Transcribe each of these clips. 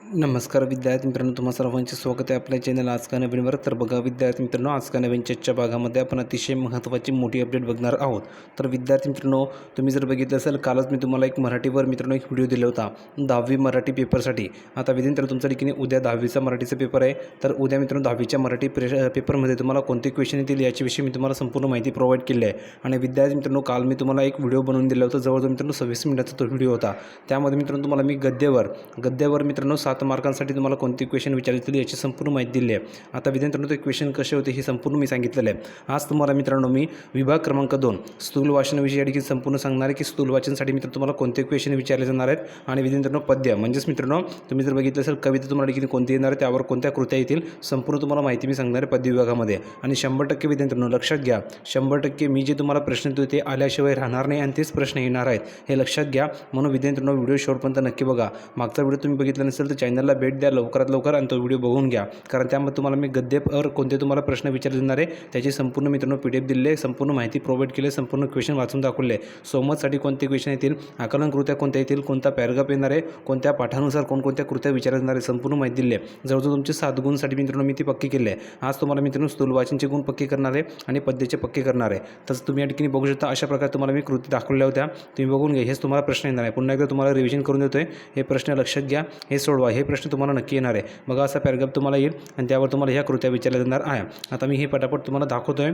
नमस्कार विद्यार्थी मित्रांनो, तुम्हा सर्वांचे स्वागत आहे आपल्या चॅनल आज का नवीनवर. तर बघा विद्यार्थी मित्रांनो, आज का नवीन चर्चा भागामध्ये आपण अतिशय महत्त्वाची मोठी अपडेट बघणार आहोत. तर विद्यार्थी मित्रांनो, तुम्ही जर बघितलं असेल, कालच मी तुम्हाला एक मराठीवर मित्रांनो एक व्हिडिओ दिला होता 10वी मराठी पेपरसाठी. आता विद्यार्थी तुमच्या ठिकाणी उद्या 10वीचा मराठीचा पेपर आहे. तर उद्या मित्रांनो 10वीच्या मराठी पेपरमध्ये तुम्हाला कोणते क्वेश्चन येतील याच्याविषयी मी तुम्हाला संपूर्ण माहिती प्रोव्हाइड केली आहे. आणि विद्यार्थी मित्रांनो, काल मी तुम्हाला एक व्हिडिओ बनवून दिला होता, जवळजवळ मित्रांनो 26 मिनिटाचा तो व्हिडिओ होता. त्यामध्ये मित्रांनो तुम्हाला मी गद्यावर मित्रांनो 7 मार्कांसाठी तुम्हाला कोणते क्वेश्चन विचारले याची संपूर्ण माहिती दिली आहे. आता विद्यार्थ्यांनो ते क्वेश्चन कसे होते हे संपूर्ण मी सांगितलेलं आहे. आज तुम्हाला मित्रांनो मी विभाग क्रमांक 2 स्थूल वाचनाविषयी या ठिकाणी संपूर्ण सांगणार आहे की स्थूल वाचनसाठी मित्रांनो तुम्हाला कोणते क्वेश्चन विचारले जाणार आहेत. आणि विद्यार्थ्यांनो पद्य म्हणजेच मित्रांनो तुम्ही जर बघितलं असेल कविता तुम्हाला ठिकाणी कोणती येणार आहे, त्यावर कोणत्या कृत्या येतील संपूर्ण तुम्हाला माहिती मी सांगणार आहे पद्य विभागामध्ये. आणि 100% विद्यार्थ्यांनो लक्षात घ्या, 100% मी जे तुम्हाला प्रश्न देतो ते आल्याशिवाय राहणार नाही आणि तेच प्रश्न येणार आहेत हे लक्षात घ्या. म्हणून विद्यार्थ्यांनो व्हिडिओ शेवटपर्यंत नक्की बघा. मागचा व्हिडिओ तुम्ही बघितला नसेल तर चॅनलला भेट द्या लवकरात लवकर आणि तो व्हिडिओ बघून घ्या, कारण त्यामध्ये तुम्हाला मी गद्यावर कोणते तुम्हाला प्रश्न विचारले जाणार आहे त्याची संपूर्ण मित्रांनो PDF दिलेली आहे, संपूर्ण माहिती प्रोव्हाइड केली आहे, संपूर्ण क्वेश्चन वाचून दाखवले आहे. सोमतसाठी कोणते क्वेश्चन येतील, आकलन कृत्या कोणत्या येतील, कोणता पॅराग्राफ येणार आहे, कोणत्या पाठानुसार कोणकोणत्या कृत्या विचारल्या जाणार आहे, संपूर्ण माहिती दिली आहे. जवळजवळ तुमचे 7 गुणसाठी मित्रांनो मी ती पक्की केली आहे. आज तुम्हाला मित्रांनो स्थूल वाचनचे गुण पक्के करणार आहे आणि पद्याचे पक्के करणार आहे. तसं तुम्ही या ठिकाणी बघू शकता, अशा प्रकारे तुम्हाला मी कृती दाखवल्या होत्या, तुम्ही बघून घ्या. हेच तुम्हाला प्रश्न येणार आहे. पुन्हा एकदा तुम्हाला रिव्हिजन करून देतोय, हे प्रश्न लक्षात घ्या, हे सोडवा, हे प्रश्न तुम्हाला नक्की येणार आहे. बघा असा पॅराग्राफ तुम्हाला येईल आणि त्यावर तुम्हाला ह्या कृत्या विचारल्या जाणार आहे. आता मी हे पटापट तुम्हाला दाखवतोय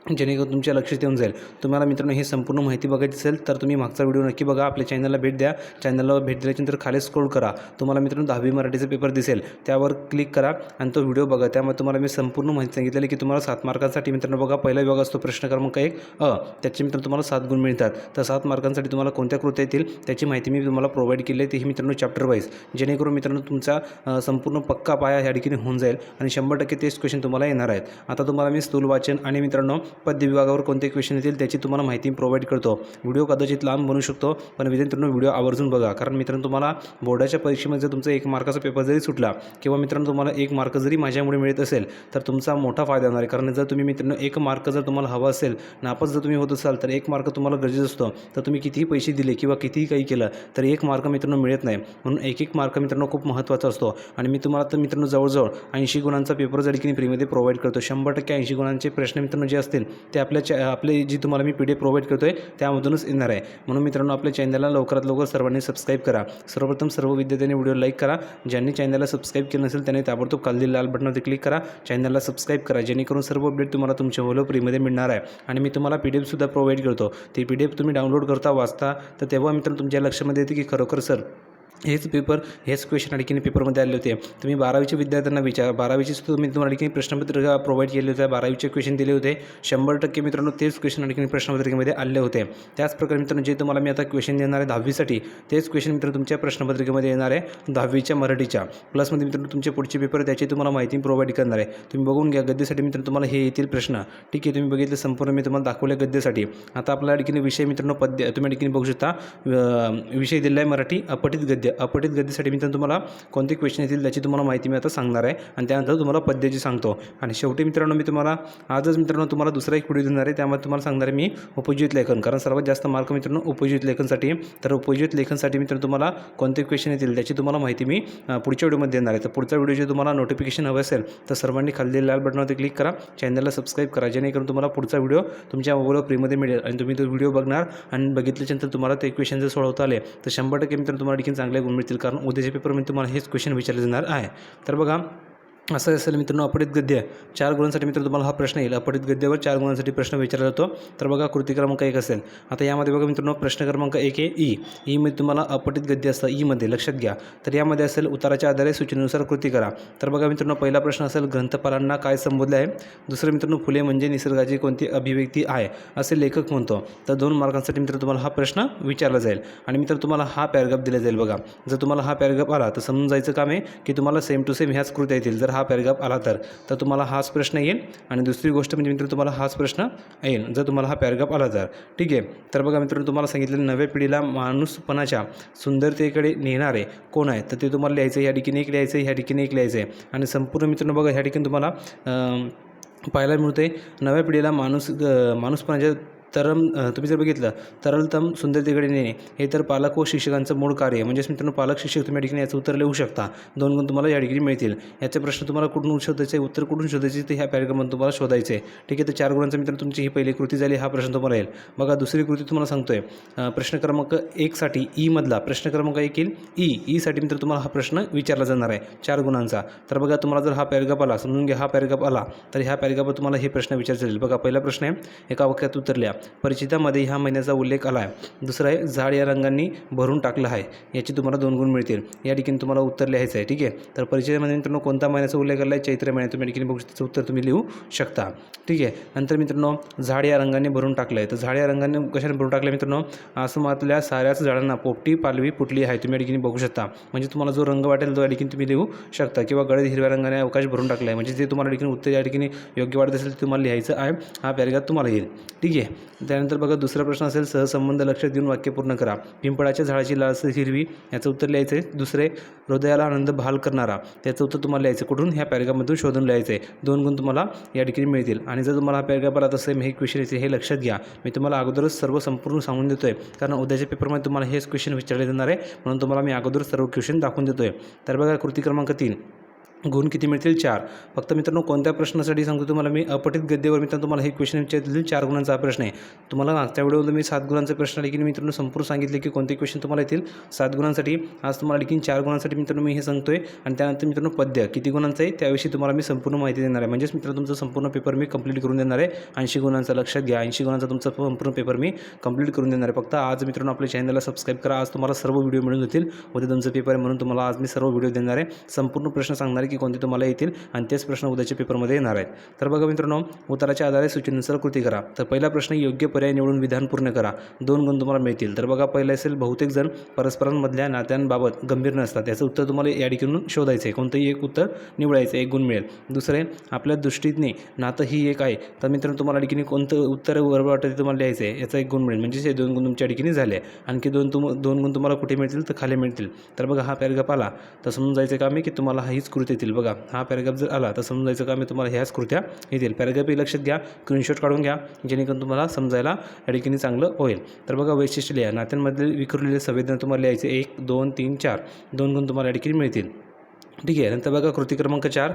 जेणेकरून तुमच्या लक्षात येऊन जाईल. तुम्हाला मित्रांनो हे संपूर्ण माहिती बघायची असेल तर तुम्ही मागचा व्हिडिओ नक्की बघा, आपल्या चॅनलला भेट द्या. चॅनलला भेट दिल्यानंतर खाली स्क्रोल करा, तुम्हाला मित्रांनो 10वी मराठीचा पेपर दिसेल, त्यावर क्लिक करा आणि तो व्हिडिओ बघा. त्यामध्ये तुम्हाला मी संपूर्ण माहिती सांगितलेली की तुम्हाला 7 मार्कांसाठी मित्रांनो बघा पहिला विभाग असतो प्रश्न क्रमांक 1 त्याचे मित्रांनो तुम्हाला 7 गुण मिळतात. तर 7 मार्कांसाठी तुम्हाला कोणत्या कृत्या येतील त्याची माहिती मी तुम्हाला प्रोव्हाइड केली आहे, तेही मित्रांनो चॅप्टर वाईज, जेणेकरून मित्रांनो तुमचा संपूर्ण पक्का पाया या ठिकाणी होऊन जाईल आणि 100% तेच क्वेश्चन तुम्हाला येणार आहेत. आता तुम्हाला मी स्थूल वाचन आणि मित्रांनो पद्य विभागावर कोणते क्वेश्चन येतील त्याची तुम्हाला माहिती प्रोव्हाइड करतो. व्हिडिओ कदाचित लांब बनू शकतो, पण विद्यार्थ्यांनो व्हिडिओ आवर्जून बघा, कारण मित्रांनो तुम्हाला बोर्डाच्या परीक्षेमध्ये जर तुमचा 1 मार्काचा पेपर जरी सुटला किंवा मित्रांनो तुम्हाला 1 मार्क जरी माझ्यामुळे मिळत असेल तर तुमचा मोठा फायदा होणार आहे. कारण जर तुम्ही मित्रांनो 1 मार्क जर तुम्हाला हवा असेल, नापास जर तुम्ही होत असाल तर 1 मार्क तुम्हाला गरजेचं असतो. तर तुम्ही कितीही पैसे दिले किंवा कितीही काही केलं तर 1 मार्क मित्रांनो मिळत नाही. म्हणून 1 मार्क मित्रांनो खूप महत्त्वाचा असतो. आणि मी तुम्हाला तर मित्रांनो जवळजवळ 80 गुणांचा पेपर जर की फ्रीमध्ये प्रोव्हाइड करतो. 100% 80 गुणांचे प्रश्न मित्रांनो जे असतील ते आपले जी तुम्हाला मी PDF प्रोव्हाइड करतो आहे त्यामधूनच येणार आहे. म्हणून मित्रांनो आपल्या चॅनलला लवकरात लवकर सर्वांनी सबस्क्राईब करा. सर्वप्रथम सर्व विद्यार्थ्यांनी व्हिडिओ लाईक करा. ज्यांनी चॅनलला सबस्क्राईब केलं नसेल त्यांनी ताबडतोब खाली लाल बटनावर क्लिक करा, चॅनलला सबस्क्राईब करा, जेणेकरून सर्व अपडेट तुम्हाला तुमच्या मोबाईलवर फ्रीमध्ये मिळणार आहे. आणि मी तुम्हाला PDF सुद्धा प्रोव्हाइड करतो. ती PDF तुम्ही डाउनलोड करता, वाचता, तर तेव्हा मित्रांनो तुमच्या लक्षामध्ये येते की खरोखर सर हेच क्वेश्चन आणखीन पेपरमध्ये आले होते. तुम्ही 12वीच्या विद्यार्थ्यांना विचारा, 12वीची तुम्ही तुम्हाला आणखीन प्रश्नपत्रिका प्रोव्हाइड केले होते, 12वीचे क्वेश्चन दिले होते. 100% मित्रांनो तेच क्वेश्चन आणखीन प्रश्नपत्रिकेमध्ये आले होते. त्याचप्रकारे मित्रांनो जे तुम्हाला मी आता क्वेश्चन देणार आहे 10वीसाठी तेच क्वेश्चन मित्रांनो तुमच्या प्रश्नपत्रिकेमध्ये येणार आहे 10वीच्या मराठीच्या. प्लसमध्ये मित्रांनो तुमचे पुढचे पेपर त्याची तुम्हाला माहिती प्रोव्हाइड करणार आहे. तुम्ही बघून घ्या. गद्यासाठी मित्रांनो तुम्हाला हे येतील प्रश्न, ठीक आहे. तुम्ही बघितलं संपूर्ण मी तुम्हाला दाखवले गद्यासाठी. आता आपल्या ठिकाणी विषय मित्रांनो पद्य तुम्ही ठिकाणी बघू शकता, विषय दिला आहे मराठी अपठित गद्य. अपठित गद्यासाठी मित्रांनो तुम्हाला कोणते क्वेश्चन येतील त्याची तुम्हाला माहिती मी आता सांगणार आहे आणि त्यानंतर तुम्हाला पद्याची सांगतो. आणि शेवटी मित्रांनो मी तुम्हाला आजच मित्रांनो तुम्हाला दुसरा एक व्हिडिओ देणार आहे, त्यामध्ये तुम्हाला सांगणार आहे मी उपयोजित लेखन, कारण सर्वात जास्त मार्क मित्रांनो उपयोजित लेखनसाठी. तर उपयोजित लेखनसाठी मित्रांनो तुम्हाला कोणते क्वेश्चन येतील त्याची तुम्हाला माहिती मी पुढच्या व्हिडिओमध्ये देणार आहे. तर पुढच्या व्हिडिओचे तुम्हाला नोटिफिकेशन हवं असेल तर सर्वांनी खाली लाल बटनावरती क्लिक करा, चॅनलला सबस्क्राईब करा, जेणेकरून तुम्हाला पुढचा व्हिडिओ तुमच्या मोबाईलवर फ्रीमध्ये मिळेल आणि तुम्ही तो व्हिडिओ बघणार आणि बघितल्यानंतर तुम्हाला ते क्वेश्चन जर सोडवता आले तर 100% मित्रांनो तुम्हाला देखील चांगले गुण मिळतील, कारण उद्याच्या पेपरमध्ये तुम्हाला हेच क्वेश्चन विचारले जाणार आहे. तर बघा असं असेल मित्रांनो, अपठित गद्य 4 गुणांसाठी मित्रांनो तुम्हाला हा प्रश्न येईल. अपठित गद्यावर 4 गुणांसाठी प्रश्न विचारला जातो. तर बघा कृती क्रमांक 1 असेल. आता यामध्ये बघा मित्रांनो प्रश्न क्रमांक 1 आहे ईमध्ये तुम्हाला अपठित गद्य असतं ईमध्ये, लक्षात घ्या. तर यामध्ये असेल उताराच्या आधारे सूचनेनुसार कृती करा. तर बघा मित्रांनो पहिला प्रश्न असेल ग्रंथपालांना काय संबोधले आहे. दुसरं मित्रांनो फुले म्हणजे निसर्गाची कोणती अभिव्यक्ती आहे असे लेखक म्हणतो. तर 2 मार्कांसाठी मित्रांनो तुम्हाला हा प्रश्न विचारला जाईल आणि मित्रांनो तुम्हाला हा पॅराग्राफ दिला जाईल. बघा जर तुम्हाला हा पॅराग्राफ आला तर समजून जायचं काम आहे की तुम्हाला सेम टू सेम ह्याच कृत्या येतील. जर हा पॅराग्राफ आला तर तुम्हाला हाच प्रश्न येईल आणि दुसरी गोष्ट म्हणजे मित्रांनो तुम्हाला हाच प्रश्न येईल जर तुम्हाला हा पॅराग्राफ आला तर, ठीक आहे. तर बघा मित्रांनो तुम्हाला सांगितलेलं नव्या पिढीला माणूसपणाच्या सुंदरतेकडे नेणारे कोण आहे, तर ते तुम्हाला लिहायचं. ह्या ठिकाणी एक लिहायचं, ह्या ठिकाणी एक लिहायचं आहे आणि संपूर्ण मित्रांनो बघा ह्या ठिकाणी तुम्हाला पाहायला मिळते नव्या पिढीला माणूसपणाच्या तुम्ही जर बघितलं तरलतम सुंदरतेकडे नेणे हे तर पालक व शिक्षकांचं मूळ कार्य आहे. म्हणजेच मित्रांनो पालक शिक्षक तुम्ही या ठिकाणी याचं उत्तर लिहू शकता. 2 गुण तुम्हाला या ठिकाणी मिळतील. याचे प्रश्न तुम्हाला कुठून शोधायचे, उत्तर कुठून शोधायचे ते ह्या पॅरेग्राफमध्ये तुम्हाला शोधायचे आहे. ठीक आहे, तर 4 गुणांचा मित्रांनो तुमची ही पहिली कृती झाली. हा प्रश्न तुम्हाला येईल. बघा दुसरी कृती तुम्हाला सांगतोय. प्रश्न क्रमांक 1 साठी ई मधला प्रश्न क्रमांक 1 येईल. ई साठी मित्र तुम्हाला हा प्रश्न विचारला जाणार आहे 4 गुणांचा. तर बघा तुम्हाला जर हा पॅरेग्राफ आला, समजून घ्या हा पॅरेग्राफ आला, तर ह्या पॅरेग्राफवर तुम्हाला हे प्रश्न विचारले जाईल. बघा पहिला प्रश्न आहे, एका वाक्यात उत्तर लिहा. परिचितामध्ये ह्या महिन्याचा उल्लेख आला आहे. दुसरा आहे, झाड या रंगांनी भरून टाकलं आहे. याची तुम्हाला 2 गुण मिळतील. या ठिकाणी तुम्हाला उत्तर लिहायचं आहे. ठीक आहे, तर परिचितामध्ये मित्रांनो कोणत्या महिन्याचा उल्लेख आला आहे? चैत्र महिन्यात. तुम्ही या ठिकाणी बघू शकता, उत्तर तुम्ही लिहू शकता. ठीक आहे, नंतर मित्रांनो झाड या रंगाने भरून टाकलं आहे. तर झाड या रंगाने कशाने भरून टाकलं मित्रांनो? आसमानातल्या साऱ्याच झाडांना पोपटी पालवी फुटली आहे. तुम्ही या ठिकाणी बघू शकता. म्हणजे तुम्हाला जो रंग वाटेल तो या ठिकाणी तुम्ही लिहू शकता. किंवा गडद हिरव्या रंगाने अवकाश भरून टाकला आहे. म्हणजे जे तुम्हाला ठिकाणी उत्तर या ठिकाणी योग्य वाटत असेल ते तुम्हाला लिहायचं आहे. हा पॅरेग्राफ तुम्हाला येईल. ठीक आहे, त्यानंतर बघा दुसरा प्रश्न असेल, सहसंबंध लक्षात घेऊन वाक्य पूर्ण करा. पिंपळाच्या झाडाची लालसर हिरवी, याचं उत्तर लिहायचं आहे. दुसरे, हृदयाला आनंद बहाल करणारा, त्याचं उत्तर तुम्हाला लिहायचं कुठून? ह्या पॅरेग्राफमधून शोधून लिहायचं आहे. 2 गुण तुम्हाला या ठिकाणी मिळतील. आणि जर तुम्हाला हा पॅरेग्राफ आला तसं हे क्वेश्चन येते हे लक्षात घ्या. मी तुम्हाला अगोदरच सर्व संपूर्ण सांगून देतोय, कारण उद्याच्या पेपरमध्ये तुम्हाला हेच क्वेश्चन विचारले जाणार आहे. म्हणून तुम्हाला मी अगोदरच सर्व क्वेश्चन दाखवून देतोय. तर बघा कृती क्रमांक 3, गुण किती मिळतील? 4. फक्त मित्रांनो कोणत्या प्रश्नासाठी सांगतो तुम्हाला मी? अपठित गद्यावर मित्रांनो तुम्हाला हे क्वेश्चन विचारतील. 4 गुणांचा हा प्रश्न आहे. तुम्हाला मागच्या व्हिडिओमध्ये मी 7 गुणांचा प्रश्न देखील मित्रांनो संपूर्ण सांगितले की कोणते क्वेश्चन तुम्हाला येतील 7 गुणांसाठी. आज तुम्हाला देखील 4 गुणांसाठी मित्रांनो मी हे सांगतोय. आणि त्यानंतर मित्रांनो पद्य किती गुणांचं आहे त्याविषयी तुम्हाला मी संपूर्ण माहिती देणार आहे. म्हणजेच मित्रांनो तुमचा संपूर्ण पेपर मी कंप्लीट करून देणार आहे. 80 गुणांचा, लक्षात घ्या 80 गुणांचा तुमचा संपूर्ण पेपर मी कंप्लीट करून देणार आहे. फक्त आज मित्रांनो आपल्या चॅनलला सबस्क्राईब करा. आज तुम्हाला सर्व व्हिडिओ मिळून जातील. उद्या तुमचं पेपर आहे म्हणून तुम्हाला आज मी सर्व व्हिडिओ देणार आहे. संपूर्ण प्रश्न सांगणार आहे की कोणते तुम्हाला येतील आणि तेच प्रश्न उद्याच्या पेपरमध्ये येणार आहेत. तर बघा मित्रांनो उत्तराच्या आधारे सूचनेनुसार कृती करा. तर पहिला प्रश्न, योग्य पर्याय निवडून विधान पूर्ण करा. 2 गुण तुम्हाला मिळतील. तर बघा पहिला असेल, बहुतेक जण परस्परांमधल्या नात्यांबाबत गंभीर नसतात. याचं उत्तर तुम्हाला या ठिकाणी शोधायचं आहे. कोणतंही एक उत्तर निवडायचं, 1 गुण मिळेल. दुसरे, आपल्या दृष्टीने नातं ही एक आहे. तर मित्रांनो तुम्हाला ठिकाणी कोणतं उत्तर बरोबर वाटतं ते तुम्हाला लिहायचं आहे. याचा 1 गुण मिळेल. म्हणजे हे 2 गुण तुमच्या ठिकाणी झाले. आणखी 2 गुण तुम्हाला कुठे मिळतील? तर खाली मिळतील. तर बघा हा पॅरेग्राफ आला तर समजून जायचं काम आहे की तुम्हाला हीच कृती येतील. बघा हा पॅरेग्राफ जर आला तर समजून जायचं काम आहे तुम्हाला ह्याच कृत्या येतील. पॅरेग्राफही लक्षात घ्या, स्क्रीनशॉट काढून घ्या जेणेकरून तुम्हाला समजायला या ठिकाणी चांगलं होईल. तर बघा वैशिष्ट्य लिहा. नात्यांमधील विखुरलेले संवेदना तुम्हाला लिहायचे 1, 2, 3, 4. 2 गुण तुम्हाला या ठिकाणी मिळतील. ठीक आहे, नंतर बघा कृती क्रमांक 4,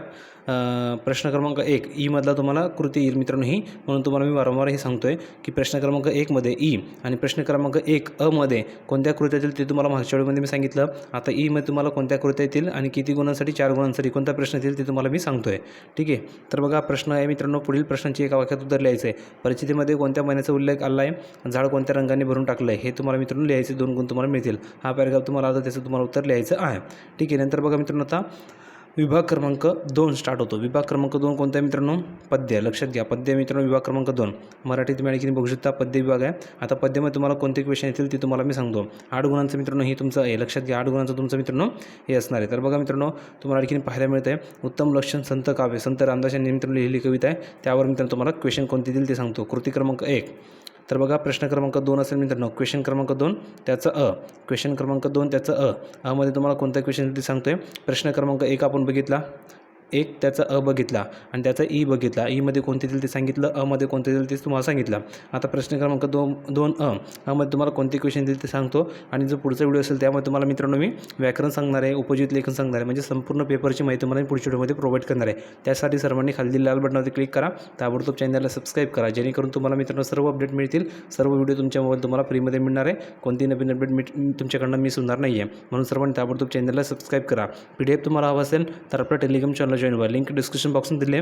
प्रश्न क्रमांक 1 ई मधला तुम्हाला कृती येईल मित्रांनो ही. म्हणून तुम्हाला मी वारंवार हे सांगतो आहे की प्रश्न क्रमांक 1 मध्ये ई आणि प्रश्न क्रमांक 1 अ मध्ये कोणत्या कृत्या येतील ते तुम्हाला मागच्या व्हिडिओमध्ये मी सांगितलं. आता ई मध्ये तुम्हाला कोणत्या कृत्या येतील आणि किती गुणांसाठी, 4 गुणांसाठी कोणता प्रश्न येतील ते तुम्हाला मी सांगतो आहे. ठीक आहे, तर बघा प्रश्न आहे मित्रांनो, पुढील प्रश्नांची एका वाक्यात उत्तर लिहायचं आहे. परिस्थितीमध्ये कोणत्या महिन्याचा उल्लेख आला आहे? झाड कोणत्या रंगाने भरून टाकलं आहे हे तुम्हाला मित्रांनो लिहायचे. 2 गुण तुम्हाला मिळतील. हा पॅरेग्राफ तुम्हाला आता त्याचं तुम्हाला उत्तर लिहायचं आहे. ठीक आहे, नंतर बघा मित्रांनो आता विभाग क्रमांक 2 स्टार्ट होतो. विभाग क्रमांक 2 कोणता आहे मित्रांनो? पद्य. लक्षात घ्या पद्य मित्रांनो. विभाग क्रमांक 2 मराठी तुम्ही आणखी बघू शकता पद्य विभाग आहे. आता पद्यामध्ये तुम्हाला कोणते क्वेश्चन येतील ते तुम्हाला मी सांगतो. 8 गुणांचं मित्रांनो हे तुमचं आहे. लक्षात घ्या 8 गुणांचं तुमचं मित्रांनो हे असणार आहे. तर बघा मित्रांनो तुम्हाला आणखी पाहायला मिळतं आहे उत्तम लक्षण संत काव्य, संत रामदास यांनी मित्रांनो लिहिलेली कविता आहे. त्यावर मित्रांनो तुम्हाला क्वेश्चन कोणते देईल ते सांगतो. कृती क्रमांक 1. तर बघा प्रश्न क्रमांक 2 असेल मित्रांनो. क्वेश्चन क्रमांक 2 त्याचं अ. क्वेश्चन क्रमांक 2 त्याचं अ मध्ये तुम्हाला कोणता क्वेश्चन ते सांगतोय. प्रश्न क्रमांक 1 आपण बघितला, 1 त्याचा अ बघितला आणि त्याचा ई बघितला. ईमध्ये कोणते येतील ते सांगितलं, अमध्ये कोणते येतील तेच तुम्हाला सांगितलं. आता प्रश्न क्रमांक 2 अमध्ये तुम्हाला कोणते क्वेश्चन येतील ते सांगतो. आणि जो पुढचा व्हिडिओ असेल त्यामध्ये तुम्हाला मित्रांनो मी व्याकरण सांगणार आहे, उपजीत लेखन सांगणार आहे. म्हणजे संपूर्ण पेपरची माहिती तुम्हाला पुढच्या व्हिडिओमध्ये प्रोव्हाइड करणार आहे. त्यासाठी सर्वांनी खाली लाल बटनावरती क्लिक करा, ताबडतोब चॅनलला सबस्क्राईब करा जेणेकरून तुम्हाला मित्रांनो सर्व अपडेट मिळतील. सर्व व्हिडिओ तुमच्या मोबाईल तुम्हाला फ्रीमध्ये मिळणार आहे. कोणती नवीन अपडेट तुमच्याकडनं मिस होणार नाही आहे. म्हणून सर्वांनी ताबडतोब चॅनलला सबस्क्राईब करा. PDF तुम्हाला हवा असेल तर आपल्या टेलिग्राम चॅनल जॉईन व्हा. लिंक डिस्क्रिप्शन बॉक्समध्ये दिले,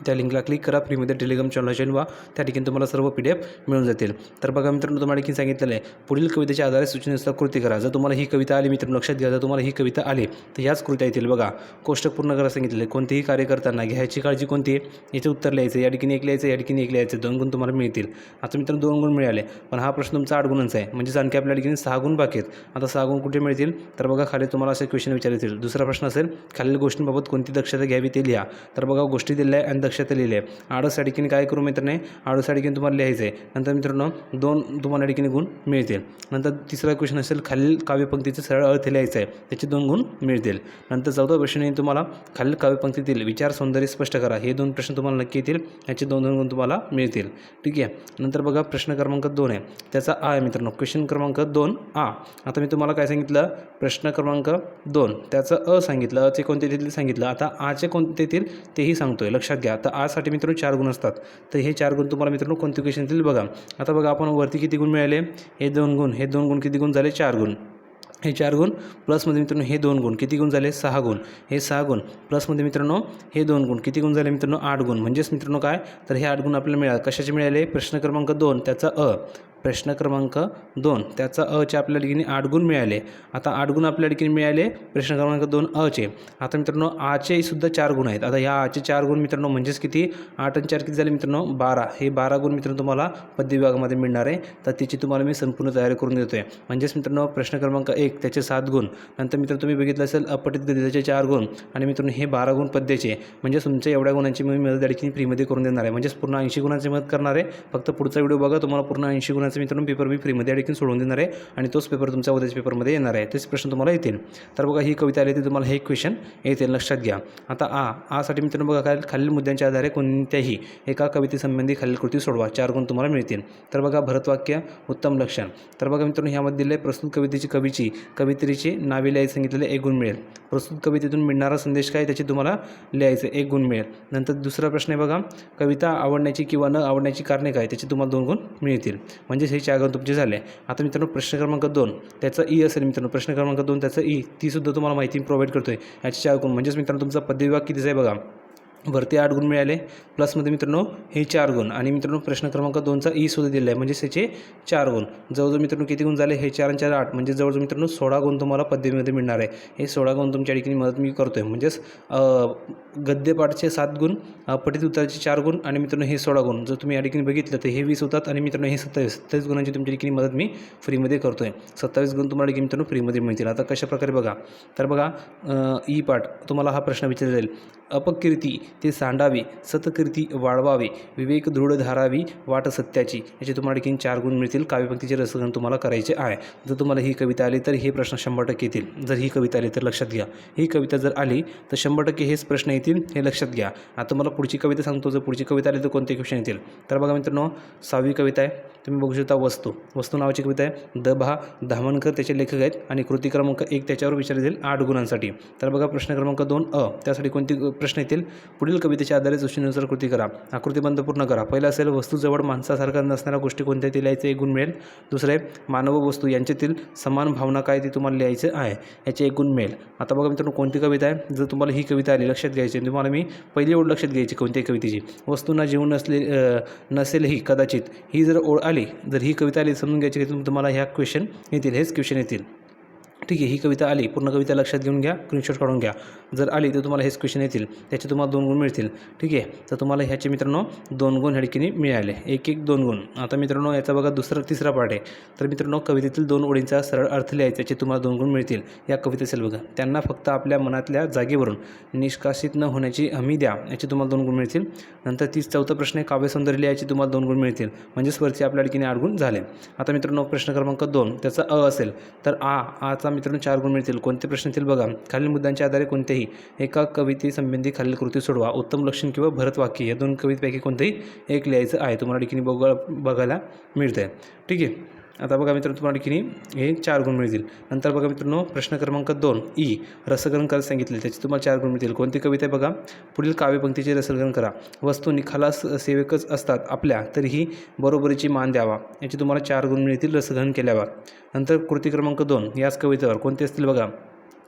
त्या लिंकला क्लिक करा. फ्रीमध्ये टेलिग्राम चॅनल जॉईन व्हा. त्या ठिकाणी तुम्हाला सर्व PDF मिळून जातील. तर बघा मित्रांनो तुम्हाला आणखी सांगितलेलं आहे पुढील कवितेच्या आधारे सूचनेनुसार कृती करा. जर तुम्हाला ही कविता आली मित्रांनो लक्षात घ्या, जर तुम्हाला ही कविता आली तर ह्याच कृत्या येतील. बघा कोष्टक पूर्ण करा सांगितलेलं आहे. कोणतेही कार्य करताना घ्यायची काळजी कोणती आहे याचे उत्तर लिहायचं. या ठिकाणी 1 लिहायचं, या ठिकाणी 1 लिहायचं. 2 गुण तुम्हाला मिळतील. आता मित्रांनो 2 गुण मिळाले, पण हा प्रश्न तुमचा 8 गुणांचा आहे. म्हणजेच आणखी आपल्या ठिकाणी 6 गुण बाकी आहेत. आता 6 गुण कुठे मिळतील? तर बघा खाली तुम्हाला असे क्वेश्चन विचारतील. दुसरा प्रश्न असेल खालील गोष्टींबाबत कोणती दक्षता घ्यावी ते लिहा. तर बघा गोष्टी दिल्या आणि लक्षात लिहिले. आडस या ठिकाणी काय करू मित्रांनो, आडस या ठिकाणी तुम्हाला लिहायचं आहे. नंतर मित्रांनो 2 तुम्हाला या ठिकाणी गुण मिळतील. नंतर तिसरा क्वेश्चन असेल खालील काव्यपंक्तीचे सरळ अर्थ लिहायचा आहे, त्याचे 2 गुण मिळतील. नंतर चौथा प्रश्न आहे तुम्हाला खालील काव्यपंक्तीतील विचार सौंदर्य स्पष्ट करा. हे 2 प्रश्न तुम्हाला नक्की येतील, याचे 2 गुण तुम्हाला मिळतील. ठीक आहे. नंतर बघा प्रश्न क्रमांक 2 आहे, त्याचा आ आहे मित्रांनो. क्वेश्चन क्रमांक 2 आ. आता मी तुम्हाला काय सांगितलं, प्रश्न क्रमांक 2 त्याचं अ सांगितलं, अचे कोणते येतील सांगितलं. आता आचे कोणते येतील तेही सांगतोय, लक्षात घ्या. आता आसाठी मित्रांनो 4 गुण असतात, तर हे 4 गुण तुम्हाला मित्रांनो कोणते क्वेश्चन येतील बघा. आता बघा आपण वरती किती गुण मिळाले, हे 2 गुण, हे 2 गुण किती गुण झाले, 4 गुण. हे 4 गुण प्लसमध्ये मित्रांनो हे 2 गुण किती गुण झाले, 6 गुण. हे 6 गुण प्लसमध्ये मित्रांनो हे 2 गुण किती गुण झाले मित्रांनो, 8 गुण. म्हणजेच मित्रांनो काय, तर हे 8 गुण आपल्याला मिळाले. कशाचे मिळाले, प्रश्न क्रमांक 2 त्याचा अ. प्रश्न क्रमांक 2 त्याचा अचे आपल्या ठिकाणी 8 गुण मिळाले. आता 8 गुण आपल्या ठिकाणी मिळाले प्रश्न क्रमांक 2 अचे. आता मित्रांनो आचे सुद्धा 4 गुण आहेत. आता ह्या आचे 4 गुण मित्रांनो म्हणजेच किती, 8 आणि 4 किती झाले मित्रांनो, 12. हे 12 गुण मित्रांनो तुम्हाला पद्य विभागामध्ये मिळणार आहे. तर त्याची तुम्हाला मी संपूर्ण तयारी करून देतो आहे. म्हणजेच मित्रांनो प्रश्न क्रमांक 1 त्याचे 7 गुण. नंतर मित्रांनो तुम्ही बघितलं असेल अपठित गणिताचे 4 गुण आणि मित्रांनो हे 12 गुण पद्याचे. म्हणजे तुमच्या एवढ्या गुणांची मी मदत या ठिकाणी फ्रीमध्ये करून देणार आहे. म्हणजेच पूर्ण 80 गुणांची मदत करणार आहे. फक्त पुढचा व्हिडिओ बघा, तुम्हाला पूर्ण 80 गुणांचे मित्रांनो पेपर मी फ्रीमध्ये या ठिकाणी सोडवून देणार आहे आणि तोच पेपर तुमच्या उद्याच्या पेपरमध्ये येणार आहे. तेच प्रश्न तुम्हाला येतील. तर बघा ही कविता आली, ती तुम्हाला हे क्वेश्चन येतील, लक्षात घ्या. आता आसाठी मित्रांनो बघा काय, खालील मुद्द्यांच्या आधारे कोणत्याही एका कवितेसंबंधी खालील कृती सोडवा, 4 गुण तुम्हाला मिळतील. तर बघा भरतवाक्य, उत्तम लक्षण. तर बघा मित्रांनो ह्यामध्ये दिले प्रस्तुत कवितेची कवितेची नावे लिहायला सांगितलेले 1 गुण मिळेल. प्रस्तुत कवितेतून मिळणारा संदेश काय त्याची तुम्हाला लिहायचं 1 गुण मिळेल. नंतर दुसरा प्रश्न आहे बघा, कविता आवडण्याची किंवा न आवडण्याची कारणे काय, त्याची तुम्हाला 2 गुण मिळतील. म्हणजेच हे 4 गुण तुमचे झाले. आता मित्रांनो प्रश्न क्रमांक 2 त्याचा ई असेल मित्रांनो, प्रश्न क्रमांक 2 त्याचा ई, ती सुद्धा तुम्हाला माहिती प्रोव्हाइड करतोय. याचे 4 गुण. म्हणजेच मित्रांनो तुमचा पद्यविभाग कितीचा आहे बघा, वरती 8 गुण मिळाले प्लसमध्ये मित्रांनो हे 4 गुण आणि मित्रांनो प्रश्न क्रमांक 2चा ई सुद्धा दिला आहे. म्हणजे त्याचे 4 गुण. जवळजवळ मित्रांनो किती गुण झाले, हे 4 आणि 4 8, म्हणजे जवळजवळ मित्रांनो 16 गुण तुम्हाला पद्यमध्ये मिळणार आहे. हे 16 गुण तुमच्या ठिकाणी मदत मी करतोय. म्हणजेच गद्यपाठचे 7 गुण, पठित उत्तराचे 4 गुण आणि मित्रांनो हे 16 गुण. जर तुम्ही या ठिकाणी बघितलं तर हे 20 होतात आणि मित्रांनो हे 27 गुणांची तुमच्या ठिकाणी मदत मी फ्रीमध्ये करतोय. 27 गुण तुम्हाला ठिकाणी मित्रांनो फ्रीमध्ये मिळतील. आता कशाप्रकारे बघा, तर बघा ई पाठ तुम्हाला हा प्रश्न विचारला जाईल. अपकीर्ती ते सांडावी, सतकीर्ती वाढवावी, विवेक दृढ धारावी, वाट सत्याची. याचे तुम्हाला ठिकाणी 4 गुण मिळतील. काव्यपंक्तीचे रसग्रहण तुम्हाला करायचे आहे. जर तुम्हाला ही कविता आली तर हे प्रश्न 100% येतील. जर ही कविता आली तर लक्षात घ्या, ही कविता जर आली तर 100% हेच प्रश्न येतील, हे लक्षात घ्या. आता मला पुढची कविता सांगतो, जर पुढची कविता आली तर कोणते क्वेश्चन येतील. तर बघा मित्रांनो 6वी कविता आहे, तुम्ही बघू शकता. वस्तू नावाची कविता आहे. धामणकर त्याचे लेखक आहेत आणि कृती क्रमांक 1 त्याच्यावर विचारले जाईल 8 गुणांसाठी. तर बघा प्रश्न क्रमांक 2 त्यासाठी कोणती प्रश्न येतील, पुढील कवितेच्या आधारे सूचनेनुसार कृती करा, आकृतीबंध पूर्ण करा. पहिला असेल वस्तूजवळ माणसासारखा नसणाऱ्या गोष्टी कोणत्या ते लिहायचे 1 गुण मिळेल. दुसरे मानव व वस्तू यांच्यातील समान भावना काय ते तुम्हाला लिहायचं आहे, याचे 1 गुण मिळेल. आता बघा मित्रांनो कोणती कविता आहे, जर तुम्हाला ही कविता आली लक्षात घ्यायची, तुम्हाला मी पहिली ओळ लक्षात घ्यायची कोणत्याही कवितेची. वस्तूंना जीवन नसेलही कदाचित, ही जर ओळ आली, जर ही कविता आली समजून घ्यायची की तुम्हाला ह्या क्वेश्चन येतील, हेच क्वेश्चन येतील. ठीक आहे, ही कविता आली, पूर्ण कविता लक्षात घेऊन घ्या, स्क्रीनशॉट काढून घ्या. जर आली तर तुम्हाला हेच क्वेश्चन येतील, त्याचे तुम्हाला 2 गुण मिळतील. ठीक आहे, तर तुम्हाला ह्याचे मित्रांनो 2 गुण ह्या ठिकाणी मिळाले, 2 गुण. आता मित्रांनो याचा बघा तिसरा पार्ट आहे. तर मित्रांनो कवितेतील 2 ओळींचा सरळ अर्थ लिहायचा, याचे तुम्हाला 2 गुण मिळतील. या कविते असेल बघा, त्यांना फक्त आपल्या मनातल्या जागेवरून निष्कासित न होण्याची हमी द्या, याचे तुम्हाला 2 गुण मिळतील. नंतर 34 प्रश्न आहे, काव्यसौंदर्य लिहायचे, तुम्हाला 2 गुण मिळतील. म्हणजेच वरची आपल्या ठिकाणी 8 गुण झाले. आता मित्रांनो प्रश्न क्रमांक 2 त्याचा अ असेल तर आचा मित्रांनो 4 गुण मिळतील. कोणते प्रश्न येतील बघा, खालील मुद्द्यांच्या आधारे कोणतेही एका कवितेसंबंधी खालील कृती सोडवा, उत्तम लक्षण किंवा भरतवाक्य या 2 कवितेपैकी कोणतेही एक लिहायचं आहे, तुम्हाला ठिकाणी बघायला मिळतं आहे. ठीक आहे, आता बघा मित्रांनो तुम्हाला ठिकाणी हे 4 गुण मिळतील. नंतर बघा मित्रांनो प्रश्न क्रमांक 2 ई रसग्रहण करायला सांगितले, त्याचे तुम्हाला 4 गुण मिळतील. कोणती कविता आहे बघा, पुढील काव्यपंक्तीचे रसग्रहण करा. वस्तू निखालास सेवकच असतात आपल्या, तरीही बरोबरीची मान द्यावा, याचे तुम्हाला 4 गुण मिळतील रसग्रहण केल्यावर. नंतर कृती क्रमांक 2 याच कवितेवर कोणते असतील बघा,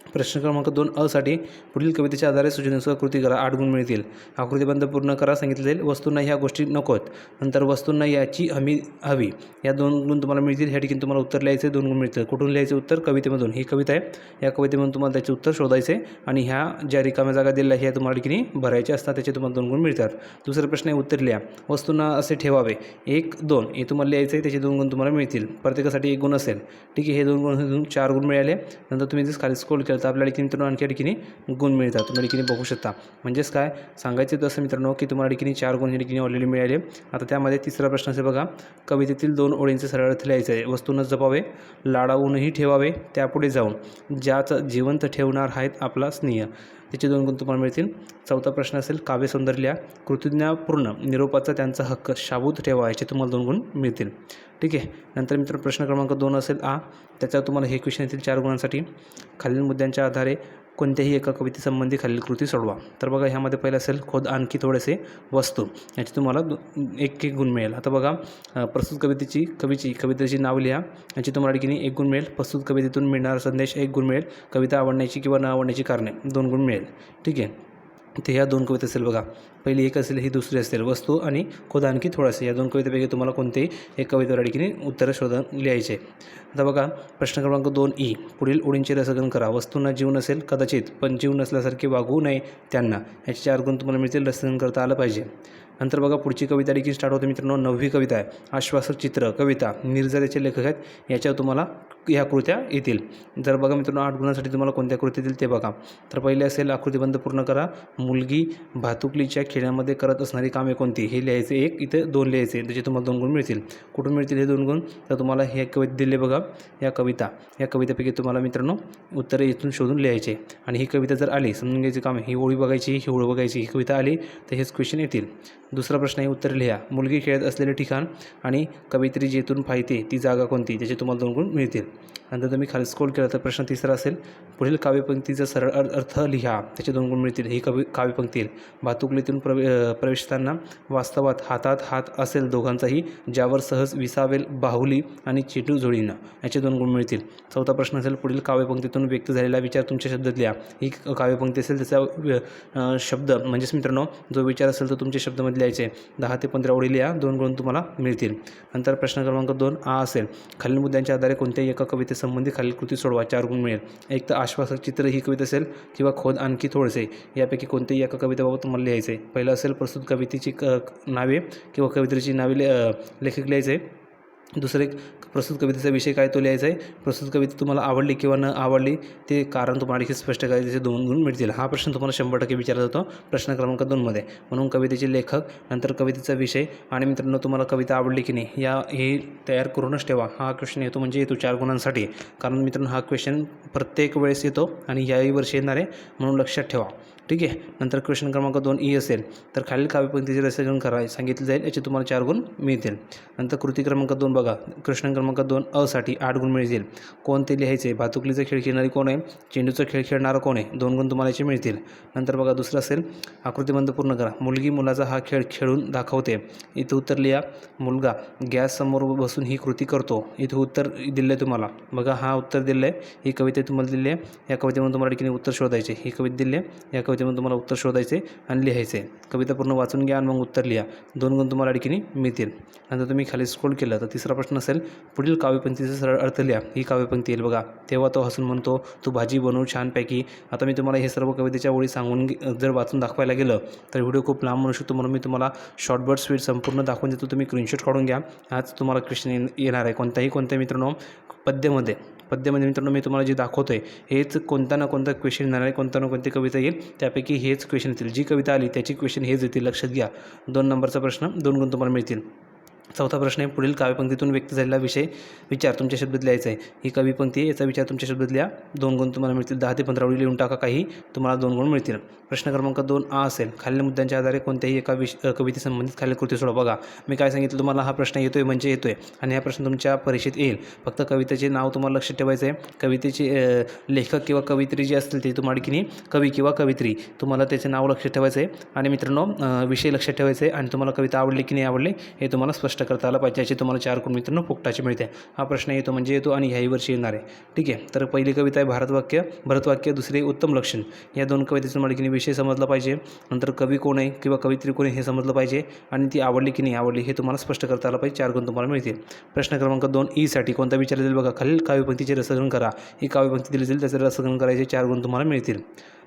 प्रश्न क्रमांक 2 असाठी पुढील कवितेच्या आधारे सूचनेनुसार कृती करा, 8 गुण मिळतील. आकृतीबंध पूर्ण करा सांगितले जाईल. वस्तूंना ह्या गोष्टी नकोत, नंतर वस्तूंना याची हमी हवी, या 2 गुण तुम्हाला मिळतील. ह्या ठिकाणी तुम्हाला उत्तर लिहायचे 2 गुण मिळतील. कुठून लिहायचे उत्तर, कवितेमधून. ही कविता आहे, या कवितेमधून तुम्हाला त्याचे उत्तर शोधायचे आणि ह्या ज्या रिकाम्या जागा दिल्या ह्या तुम्हाला ठिकाणी भरायचे असतात, त्याचे तुम्हाला 2 गुण मिळतात. दुसरा प्रश्न आहे उत्तर लिहा, वस्तूंना असे ठेवावे 1 2 हे तुम्हाला लिहायचे आहे, त्याचे 2 गुण तुम्हाला मिळतील. प्रत्येकासाठी 1 गुण असेल. ठीक आहे, हे 2 गुण 4 गुण मिळाले. नंतर तुम्ही जर खाली स्क्रोल केलं तर आपल्याला की मित्रांनो आणखी ठिकाणी गुण मिळतात. तुम्ही ठिकाणी बघू शकता. म्हणजेच काय सांगायचं तसं मित्रांनो की तुम्हाला ठिकाणी 4 गुण या ठिकाणी ऑलरेडी मिळाले. आता त्यामध्ये तिसरा प्रश्न असेल बघा, कवितेतील 2 ओळींचे सरळ अर्थ लिहायचे आहे. वस्तूनं जपावे, लाडावूनही ठेवावे, त्यापुढे जाऊन ज्याचं जिवंत ठेवणार आहेत आपला स्नेह. त्याचे 2 गुण तुम्हाला मिळतील. चौथा प्रश्न असेल, काव्य सौंदर्य लिहा, कृतज्ञतापूर्ण निरोपाचा त्यांचा हक्क शाबूत ठेवा. याचे तुम्हाला 2 गुण मिळतील. ठीक आहे. नंतर मित्रांनो प्रश्न क्रमांक 2 असेल त्याच्यावर तुम्हाला हे क्वेश्चन येतील 4 गुणांसाठी. खालील मुद्द्यांच्या आधारे कोणत्याही एका कवितेसंबंधी खालील कृती सोडवा. तर बघा ह्यामध्ये पहिलं असेल खोद आणखी थोडेसे वस्तू, याचे तुम्हाला 1 गुण मिळेल. आता बघा प्रस्तुत कवितेची नाव लिहा, याची तुम्हाला ठिकाणी 1 गुण मिळेल. प्रस्तुत कवितेतून मिळणारा संदेश 1 गुण मिळेल. कविता आवडण्याची किंवा न आवडण्याची कारणे 2 गुण मिळेल. ठीक आहे. ते ह्या 2 कविता असेल बघा. पहिली एक असेल, ही दुसरी असेल वस्तू आणि खोद आणखी थोडंसं. या 2 कवितेपैकी तुम्हाला कोणतेही एक कवितेवर ठिकाणी उत्तरं शोधून लिहायचे. आता बघा प्रश्न क्रमांक 2 पुढील ओळींचे रसगण करा. वस्तूंना जीव नसेल कदाचित, पण जीव नसल्यासारखे वागू नये त्यांना. याचे 4 गुण तुम्हाला मिळतील. रसगण करता आलं पाहिजे. नंतर बघा पुढची कविता देखील स्टार्ट होते मित्रांनो. 9वी कविता आहे. आश्वासक चित्र कविता निर्जराचे लेखक आहेत. याच्यावर तुम्हाला ह्या कृत्या येतील. जर बघा मित्रांनो 8 गुणांसाठी तुम्हाला कोणत्या कृती येतील ते बघा. तर पहिले असेल आकृतिबंध पूर्ण करा. मुलगी भातुकलीच्या खेड्यामध्ये करत असणारी कामे कोणती, हे लिहायचे. इथे 2 लिहायचे. त्याचे तुम्हाला 2 गुण मिळतील. कुठून मिळतील हे 2 गुण, तर तुम्हाला हे कविता दिले बघा. या कवितेपैकी तुम्हाला मित्रांनो उत्तरे इथून शोधून लिहायचे. आणि ही कविता जर आली समजून घ्यायची कामे, ही ओळी बघायची, ही ओळ बघायची, ही कविता आली तर हेच क्वेश्चन येतील. दुसरा प्रश्न आहे उत्तर लिहा. मुलगी खेळत असलेले ठिकाण आणि कवित्री जेथून पाहते ती जागा कोणती, त्याचे तुम्हाला 2 गुण मिळतील. नंतर तुम्ही खाली स्क्रोल केला तर प्रश्न तिसरा असेल, पुढील काव्यपंक्तीचा सरळ अर्थ लिहा. त्याचे 2 गुण मिळतील. ही काव्यपंक्ती भातुकलीतून प्रवेशताना वास्तवात हातात हात असेल दोघांचाही, ज्यावर सहज विसावेल बाहुली आणि चेटू जोडीनं. याचे 2 गुण मिळतील. चौथा प्रश्न असेल, पुढील काव्यपंक्तीतून व्यक्त झालेला विचार तुमच्या शब्दात लिहा. ही काव्यपंक्ती असेल त्याचा शब्द म्हणजेच मित्रांनो जो विचार असेल तो तुमच्या शब्दामध्ये लिहायचे. 10 ते 15 ओळी लिहा. 2 गुण तुम्हाला मिळतील. नंतर प्रश्न क्रमांक 2 असेल, खालील मुद्द्यांच्या आधारे कोणत्याही एका कवितेसंबंधी खालील कृती सोडवा. 4 गुण मिळेल. एक तर आश्वासक चित्र ही कविता असेल किंवा खोद आणखी थोडेसे, यापैकी कोणत्याही एका कवितेबाबत तुम्हाला लिहायचे. पहिलं असेल प्रस्तुत कवितेची नावे किंवा कवितेची नावे लेखक लिहायचे. दुसरे प्रस्तुत कवितेचा विषय काय तो लिहायचा आहे. प्रस्तुत कविता तुम्हाला आवडली किंवा न आवडली ते कारण तुम्हाला देखील स्पष्ट करायचे. त्याचे 2 गुण मिळतील. हा प्रश्न तुम्हाला 100% विचारला जातो प्रश्न क्रमांक 2 मध्ये. म्हणून कवितेचे लेखक, नंतर कवितेचा विषय आणि मित्रांनो तुम्हाला कविता आवडली की नाही हे तयार करूनच ठेवा. हा क्वेश्चन येतो म्हणजे येतो 4 गुणांसाठी. कारण मित्रांनो हा क्वेश्चन प्रत्येक वेळेस येतो आणि याही वर्षी येणार आहे म्हणून लक्षात ठेवा. ठीक आहे. नंतर क्वेश्चन क्रमांक 2 असेल तर खालील काव्यपंक्तीचे रसगण करा सांगितले जाईल. याचे तुम्हाला 4 गुण मिळतील. नंतर कृती क्रमांक 2 बघा. प्रश्न क्रमांक 2 साठी 8 गुण मिळतील. कोण ते लिहायचे. भातुकलीचा खेळ खेळणारी कोण आहे, चेंडूचा खेळ खेळणारा कोण आहे, 2 गुण तुम्हाला याचे मिळतील. नंतर बघा दुसरं असेल आकृतिबंध पूर्ण करा. मुलगी मुलाचा हा खेळ खेळून दाखवते. इथं उत्तर लिहा. मुलगा गॅस समोर बसून ही कृती करतो. इथं उत्तर दिलं आहे तुम्हाला बघा. हा उत्तर दिलं आहे. ही कविता तुम्हाला दिली आहे. या कवितेमध्ये तुम्हाला ठिकाणी उत्तर शोधायचे. ही कविता दिली आहे. या कवितेमध्ये तुम्हाला उत्तर शोधायचे आणि लिहायचे. कविता पूर्ण वाचून घ्या आणि मग उत्तर लिहा. 2 गुण तुम्हाला ठिकाणी मिळतील. नंतर तुम्ही खाली स्क्रोल केलं तर तिसरा प्रश्न असेल, पुढील काव्यपंक्तीचा सरळ अर्थ लिहा. ही काव्यपंक्ती येईल बघा. तेव्हा तो हसून म्हणतो, तू भाजी बनवू छानपैकी. आता मी तुम्हाला हे सर्व कवितेच्या ओळी सांगून जर वाचून दाखवायला गेलं तर व्हिडिओ खूप लांब म्हणू शकतो. म्हणून मी तुम्हाला शॉर्ट स्वीट संपूर्ण दाखवून देतो. तुम्ही स्क्रीनशॉट काढून घ्या. आज तुम्हाला क्वेश्चन येणार आहे कोणत्या मित्रांनो पद्यामध्ये मित्रांनो मी तुम्हाला जे दाखवतो आहे हेच कोणता ना कोणता क्वेश्चन येणार आहे. कोणता ना कोणती कविता येईल त्यापैकी हेच क्वेश्चन येतील. जी कविता आली त्याची क्वेश्चन हेच येतील. लक्षात घ्या. 2 नंबरचा प्रश्न 2 गुण तुम्हाला मिळतील. चौथा प्रश्न आहे, पुढील काव्यपंक्तीतून व्यक्त झालेला विचार तुमच्या शब्दात लिहायचा आहे. ही कविपंक्ती याचा विचार तुमच्या शब्दात लिहा. 2 गुण तुम्हाला मिळतील. 10 ते 15 ओळी लिहून टाका. काही तुम्हाला 2 गुण मिळतील. प्रश्न क्रमांक 2 असेल, खालील मुद्द्यांच्या आधारे कोणत्याही एका कवितेसंबंधित खालील कृती सोडवा. बघा मी काय सांगितलं तुम्हाला. हा प्रश्न येतोय म्हणजे येतोय आणि हा प्रश्न तुमच्या परीक्षेत येईल. फक्त कवितेचे नाव तुम्हाला लक्षात ठेवायचं आहे. कवितेचे लेखक किंवा कवित्री जे असतील ते तुम्हाला की कवी किंवा कवित्री तुम्हाला त्याचे नाव लक्षात ठेवायचं आहे. आणि मित्रांनो विषय लक्षात ठेवायचे आहे. आणि तुम्हाला कविता आवडली की नाही आवडली हे तुम्हाला स्पष्ट करता आलं पाहिजे. याची तुम्हाला 4 गुण मित्रांनो फुकटाचे मिळते. हा प्रश्न येतो म्हणजे येतो आणि ह्याही वर्षी येणार आहे. ठीक आहे. तर पहिली कविता आहे भरतवाक्य, दुसरी उत्तम लक्षण. या 2 कवितेचं तुम्हाला की विषय समजला पाहिजे. नंतर कवी कोण आहे किंवा कवित्री कोण आहे हे समजलं पाहिजे. आणि ती आवडली की नाही आवडली हे तुम्हाला स्पष्ट करता आलं पाहिजे. 4 गुण तुम्हाला मिळतील. प्रश्न क्रमांक 2 साठी कोणता विचार दिला बघा. खालील काव्यपंक्तीचे रसग्रहण करा. ही काव्यपंक्ती दिली जाईल त्याचं रसग्रहण करायचे. 4 गुण तुम्हाला मिळतील.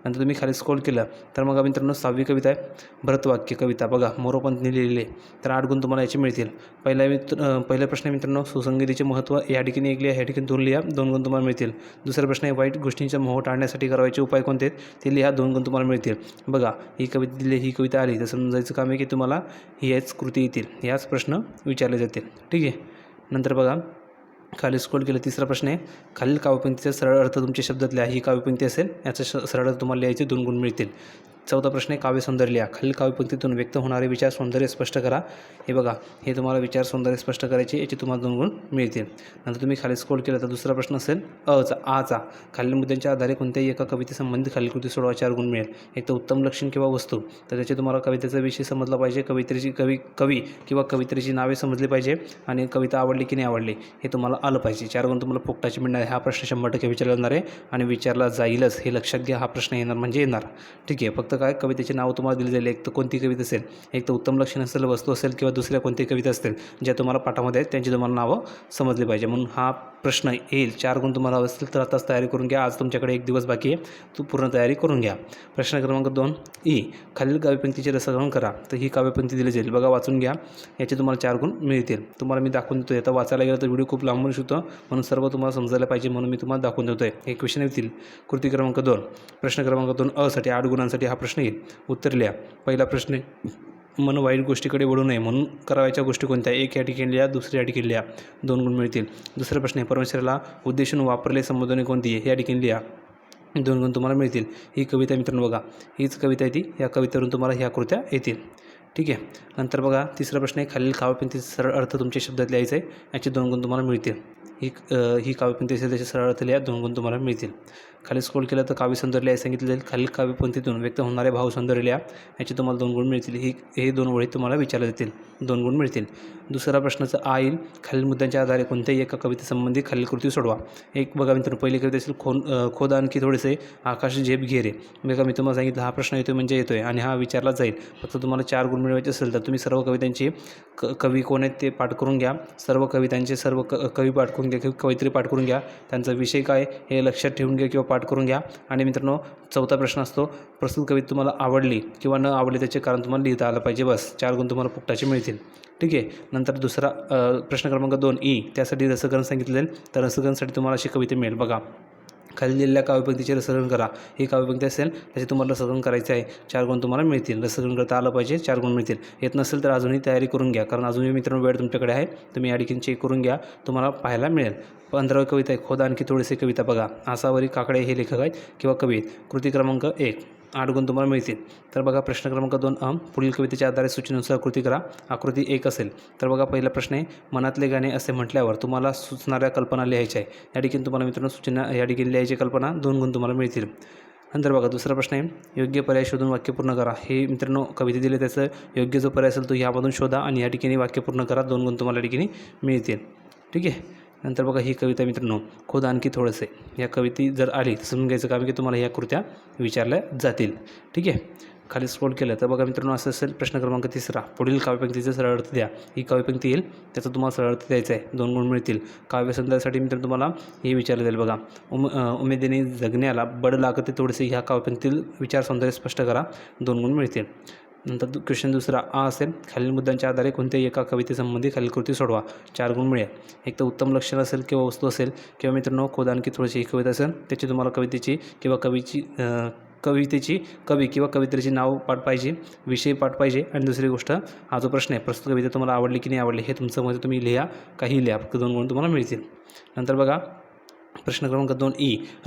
नंतर तुम्ही खाली स्क्रॉल केलं तर मग मित्रांनो 6वी कविता आहे भरतवाक्य कविता बघा मोरोपंतने लिहिलेली आहे. तर 8 गुण तुम्हाला याचे मिळतील. पहिला प्रश्न आहे मित्रांनो सुसंगतीचे महत्त्व या ठिकाणी 1 लिहा, या ठिकाणी 2 लिहा, 2 गुण तुम्हाला मिळतील. दुसरा प्रश्न आहे वाईट गोष्टींचा मोह टाळण्यासाठी करायचे उपाय कोणते आहेत ते लिहा, 2 गुण तुम्हाला मिळतील. बघा ही कविता दिली, ही कविता आली तर समजायचं काम आहे की तुम्हाला याच कृती येतील, याच प्रश्न विचारले जातील. ठीक आहे. नंतर बघा खाली स्क्रॉल केलं, तिसरा प्रश्न आहे खालील काव्यपंक्तीचा सरळ अर्थ तुमच्या शब्दात लिहा. ही काव्यपंक्ती असेल याचा सरळ अर्थ तुम्हाला लिहायचे 2 गुण मिळतील. चौथा प्रश्न आहे काव्य सौंदर्य लिहा. खालील काव्यपंक्तीतून व्यक्त होणारे विचार सौंदर्य स्पष्ट करा. हे बघा हे तुम्हाला विचार सौंदर्य स्पष्ट करायचे, याचे तुम्हाला 2 गुण मिळतील. नंतर तुम्ही खाली स्क्रॉल केलं तर दुसरा प्रश्न असेल आचा खालील मुद्द्यांच्या आधारे कोणत्याही एका कवितेसंबंधित खालील कृती सोडवा, 4 गुण मिळेल. एक तर उत्तम लक्षण किंवा वस्तू, तर त्याचे तुम्हाला कवितेचा विषय समजला पाहिजे, कवी किंवा कवितेची नावे समजली पाहिजे आणि कविता आवडली की नाही आवडली हे तुम्हाला आलं पाहिजे. 4 गुण तुम्हाला फुकटाचे मिळणार आहे. हा प्रश्न 100% विचारला जाणार आहे आणि विचारला जाईलच, हे लक्षात घ्या. हा प्रश्न येणार म्हणजे येणार. ठीक आहे. फक्त काय कवितेचे नाव तुम्हाला दिले जाईल. एक तर कोणती कविता असेल, एक तर उत्तम लक्षण असेल, वस्तू असेल किंवा दुसऱ्या कोणती कविता असतील ज्या तुम्हाला पाठामध्ये आहेत त्यांची तुम्हाला नावं समजली पाहिजे. म्हणून हा प्रश्न येईल. 4 गुण तुम्हाला हवे असतील तर आताच तयारी करून घ्या. आज तुमच्याकडे 1 दिवस बाकी आहे, तू पूर्ण तयारी करून घ्या. प्रश्न क्रमांक 2 खालील काव्यपंक्तीचे रसग्रहण करा. तर ही काव्यपंक्ती दिली जाईल. बघा वाचून घ्या, याचे तुम्हाला 4 गुण मिळतील. तुम्हाला मी दाखवून देतो. आता वाचायला गेलं तर व्हिडिओ खूप लांबून होतो, म्हणून सर्व तुम्हाला समजायला पाहिजे म्हणून मी तुम्हाला दाखवून देतो आहे. हे क्वेश्चन येतील. कृती क्रमांक 2 प्रश्न क्रमांक 2 साठी 8 गुणांसाठी हा प्रश्न येईल. उत्तर लिहा. पहिला प्रश्न मन वाईट गोष्टीकडे वळू नये म्हणून करायच्या गोष्टी कोणत्या, 1 या ठिकाणी लिहा, दुसऱ्या या ठिकाणी लिहा, 2 गुण मिळतील. दुसरा प्रश्न आहे परमेश्वराला उद्देशून वापरले संबोधने कोणती आहे, या ठिकाणी लिहा, 2 गुण तुम्हाला मिळतील. ही कविता मित्रांनो बघा हीच कविता आहे ती, या कवितेवरून तुम्हाला ह्या कृत्या येतील. ठीक आहे. नंतर बघा तिसरा प्रश्न आहे खालील काव्यपंक्तीचा सरळ अर्थ तुमच्या शब्दात लिहायचा आहे, याचे 2 गुण तुम्हाला मिळतील. ही काव्यपंक्ती असेल त्याचे सरळ अर्थ लिहा, 2 गुण तुम्हाला मिळतील. खाली स्क्रॉल केलं तर काव्य सौंदर्य लिहायला सांगितलं जाईल. खालील काव्यपंक्तीतून व्यक्त होणारे भाव सौंदर्य लिहा, याचे तुम्हाला 2 गुण मिळतील. हे 2 ओळी तुम्हाला विचारले जातील, 2 गुण मिळतील. दुसरा प्रश्नाचं येईल खालील मुद्द्यांच्या आधारे कोणत्याही एका कवितेसंबंधी खालील कृती सोडवा. एक बघा मित्रांनो पहिली कविता असेल खोद आणखी थोडेसे आकाश झेप घेरे. बघा मी तुम्हाला सांगितलं हा प्रश्न येतोय म्हणजे येतोय आणि हा विचारला जाईल. फक्त तुम्हाला 4 गुण मिळवायचे असेल तर तुम्ही सर्व कवितांची कवी कोण आहेत ते पाठ करून घ्या. सर्व कवितांचे सर्व कवी पाठ करून घ्या, कवयित्री पाठ करून घ्या. त्यांचा विषय काय हे लक्षात ठेवून घ्या किंवा पाठ करून घ्या. आणि मित्रांनो चौथा प्रश्न असतो प्रस्तुत कविता तुम्हाला आवडली किंवा न आवडली त्याचे कारण तुम्हाला लिहिता आलं पाहिजे. बस 4 गुण तुम्हाला फुकटाचे मिळतील. ठीक आहे. नंतर दुसरा प्रश्न क्रमांक 2 त्यासाठी रसग्रहण सांगितलं जाईल. तर रसग्रहणसाठी तुम्हाला अशी कविता मिळेल. बघा खाली दिलेल्या काव्यपंक्तीचे रसग्रहण करा. ही काव्यपंक्ती असेल त्याचे तुम्हाला रसग्रहण करायचे आहे, 4 गुण तुम्हाला मिळतील. रसग्रहण करता आलं पाहिजे, 4 गुण मिळतील. येत नसेल तर अजूनही तयारी करून घ्या, कारण अजूनही मित्रांनो वेळ तुमच्याकडे आहे. तुम्ही या ठिकाणी चेक करून घ्या, तुम्हाला पाहायला मिळेल. 15वी कविता आहे खोद आणखी थोडेसे कविता. बघा आसावरी काकडे हे लेखक आहेत किंवा कवी आहेत. कृती क्रमांक 1 8 गुण तुम्हाला मिळतील. तर बघा प्रश्न क्रमांक 2 पुढील कवितेच्या आधारे सूचनेनुसार कृती करा. आकृती 1 असेल तर बघा पहिला प्रश्न आहे मनातले गाणे असे म्हटल्यावर तुम्हाला सुचणाऱ्या कल्पना लिहायच्या आहे. या ठिकाणी तुम्हाला मित्रांनो सूचना या ठिकाणी लिहायची कल्पना 2 गुण तुम्हाला मिळतील. नंतर बघा दुसरा प्रश्न आहे योग्य पर्याय शोधून वाक्य पूर्ण करा. हे मित्रांनो कविता दिले त्याचं योग्य जो पर्याय असेल तो ह्यामधून शोधा आणि या ठिकाणी वाक्य पूर्ण करा, 2 गुण तुम्हाला या ठिकाणी मिळतील. ठीक आहे. नंतर बघा ही कविता मित्रांनो खोद आणखी थोडंसे, या कविता जर आली तर समजून घ्यायचं काम की तुम्हाला ह्या कृत्या विचारल्या जातील. ठीक आहे. खाली स्क्रॉल केलं तर बघा मित्रांनो असं असेल प्रश्न क्रमांक 3 पुढील काव्यपंक्तीचा सरळ अर्थ द्या. ही काव्यपंक्ती येईल त्याचा तुम्हाला सरळ अर्थ द्यायचा आहे, 2 गुण मिळतील. काव्यसौंदर्यासाठी मित्रांनो तुम्हाला हे विचारलं जाईल. बघा उमेदीने जगण्याला बड लागते थोडेसे, ह्या काव्यपंक्तीतील विचार सौंदर्य स्पष्ट करा, 2 गुण मिळतील. नंतर क्वेश्चन दुसरा असेल खालील मुद्द्यांच्या आधारे कोणत्याही एका कवितेसंबंधी खालील कृती सोडवा, 4 गुण मिळेल. एक तर उत्तम लक्षण असेल किंवा वस्तू असेल किंवा मित्रांनो खोद आणखी थोडीशी ही कविता असेल त्याची तुम्हाला कवितेची किंवा कवी किंवा कवितेची नाव पाठ पाहिजे, विषय पाठ पाहिजे. आणि दुसरी गोष्ट हा जो प्रश्न आहे प्रस्तुत कविता तुम्हाला आवडली की नाही आवडली हे तुमचं मध्ये तुम्ही लिहा, काही लिहा, फक्त 2 गुण तुम्हाला मिळतील. नंतर बघा प्रश्न क्रमांक 2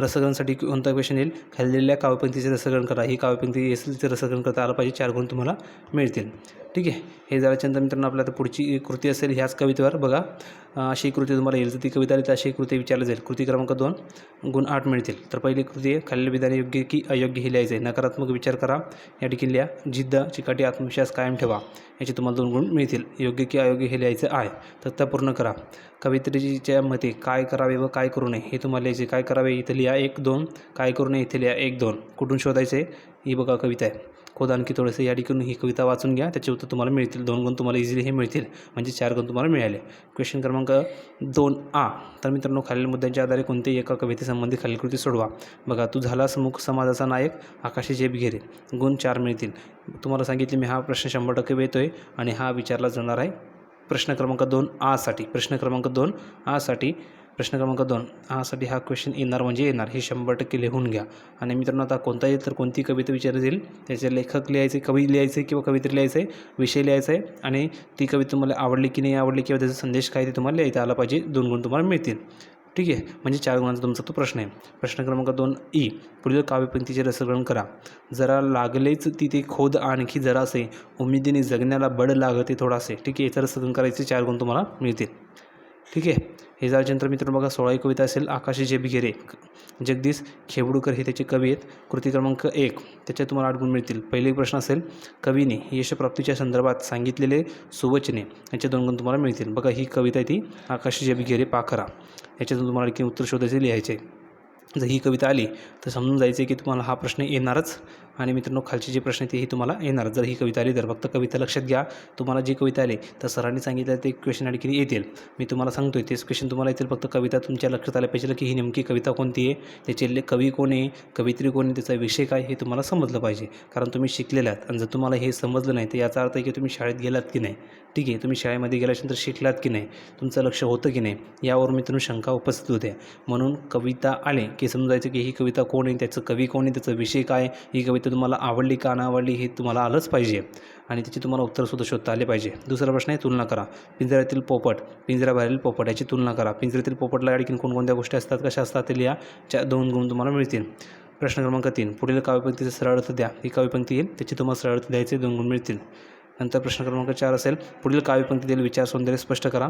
रसग्रहणासाठी कोणता क्वेश्चन येईल खाली दिलेल्या काव्यपंक्तीचे रसग्रहण करा. ही काव्यपंक्ती असेल ते रसग्रहण करता आलं पाहिजे, 4 गुण तुम्हाला मिळतील. ठीक आहे. हे झाल्याच्यानंतर मित्रांनो आपल्या आता पुढची कृती असेल ह्याच कवितेवर. बघा अशी कृती तुम्हाला येईल, तर ती कविता आली तर अशी कृती विचारली जाईल. कृती क्रमांक 2 गुण 8 मिळतील. तर पहिली कृती आहे खालील विधाने योग्य की अयोग्य हे लिहायचं आहे. नकारात्मक विचार करा, या ठिकाणी लिहा. जिद्द चिकाटी आत्मविश्वास कायम ठेवा, याचे तुम्हाला 2 गुण मिळतील. योग्य की अयोग्य हे लिहायचं आहे, तर त्या पूर्ण करा. कवयित्रीच्या मते काय करावे व काय करू नये हे तुम्हाला लिहायचे. काय करावे इथं लिहा 1 2, काय करू नये इथे लिहा 1 2. कुठून शोधायचे? ही बघा कविता आहे, खोद आणखी थोडंसं. या ठिकाणी ही कविता वाचून घ्या, त्याचे उत्तर तुम्हाला मिळतील. 2 गुण तुम्हाला इझिली हे मिळतील, म्हणजे 4 गुण तुम्हाला मिळाले. क्वेश्चन क्रमांक 2A. तर मित्रांनो, खालील मुद्द्यांच्या आधारे कोणत्याही एका कवितेसंबंधी खालील कृती सोडवा. बघा, तू झालास मूक समाजाचा नायक, आकाशी झेप घेरे. गुण 4 मिळतील. तुम्हाला सांगितले मी हा प्रश्न 100% येतो आहे आणि हा विचारला जाणार आहे प्रश्न क्रमांक 2A साठी. प्रश्न क्रमांक 2A साठी हा क्वेश्चन येणार म्हणजे येणार, हे 100% लिहून घ्या. आणि मित्रांनो, आता कोणताही तर कोणती कविता विचारली जाईल त्याचे लेखक लिहायचे, कवी लिहायचे किंवा कवित्री लिहायचं आहे, विषय लिहायचा आहे आणि ती कविता तुम्हाला आवडली की नाही आवडली किंवा त्याचा संदेश काय ते तुम्हाला लिहायचा आला पाहिजे. 2 गुण तुम्हाला मिळतील. ठीक आहे, म्हणजे 4 गुणांचा तुमचा तो प्रश्न आहे. प्रश्न क्रमांक 2E. पुढील काव्यपंक्तीचे रसग्रहण करा. जरा लागलेच तिथे खोद आणखी जरासे, उमेदीने जगण्याला बळ लागते थोडासे. ठीक आहे, याचं रसग्रहण करायचे 4 गुण तुम्हाला मिळतील. ठीक आहे, हे झाल्यानंतर मित्रांनो बघा 16वी कविता असेल आकाशी झेप घेरे. जगदीश खेबडूकर हे त्याचे कवी आहेत. कृती क्रमांक 1, त्याच्यात तुम्हाला 8 गुण मिळतील. पहिले प्रश्न असेल कवीने यशप्राप्तीच्या संदर्भात सांगितलेले सुवचने, याचे 2 गुण तुम्हाला मिळतील. बघा, ही कविता आहे ती आकाशी झेप घेरे पाखरा. याच्यातून तुम्हाला आणखी उत्तर शोधायचे, लिहायचे. जर ही कविता आली तर समजून जायचं की तुम्हाला हा प्रश्न येणारच. आणि मित्रांनो, खालचे जे प्रश्न आहेत तेही तुम्हाला येणार. जर ही कविता आली तर फक्त कविता लक्षात घ्या. तुम्हाला जी कविता आली तर सरांनी सांगितलं ते क्वेश्चन आणखी येतील. मी तुम्हाला सांगतोय तेच क्वेश्चन तुम्हाला येतील. फक्त कविता तुमच्या लक्षात आल्या पाहिजे की ही नेमकी कविता कोणती आहे, त्याचे कवी कोण आहे, कवित्री कोण आहे, त्याचा विषय काय हे तुम्हाला समजलं पाहिजे. कारण तुम्ही शिकलेले आहात आणि जर तुम्हाला हे समजलं नाही तर याचा अर्थ आहे की तुम्ही शाळेत गेलात की नाही. ठीक आहे, तुम्ही शाळेमध्ये गेल्यानंतर शिकलात की नाही, तुमचं लक्ष होतं की नाही, यावर मित्रांनो शंका उपस्थित होते. म्हणून कविता आले की समजायचं की ही कविता कोण आहे, त्याचं कवी कोण आहे, त्याचा विषय काय, ही कविता तुम्हाला आवडली का नाही आवडली हे तुम्हाला आलंच पाहिजे आणि त्याची तुम्हाला उत्तरसुद्धा शोधता आले पाहिजे. दुसरा प्रश्न आहे तुलना करा. पिंजऱ्यातील पोपट, पिंजऱ्याबाहेरील पोपट याची तुलना करा. पिंजऱ्यातील पोपटला आणखीन कोणकोणत्या गोष्टी असतात, कशा असतात ते लिहा. 2 गुण तुम्हाला मिळतील. प्रश्न क्रमांक 3, पुढील काव्यपंक्तीचा सरळ अर्थ द्या. ही काव्यपंक्ती येईल त्याची तुम्हाला सरळ अर्थ द्यायचे, 2 गुण मिळतील. नंतर प्रश्न क्रमांक 4 असेल पुढील काव्यपंक्तीतील विचार सौंदर्य स्पष्ट करा.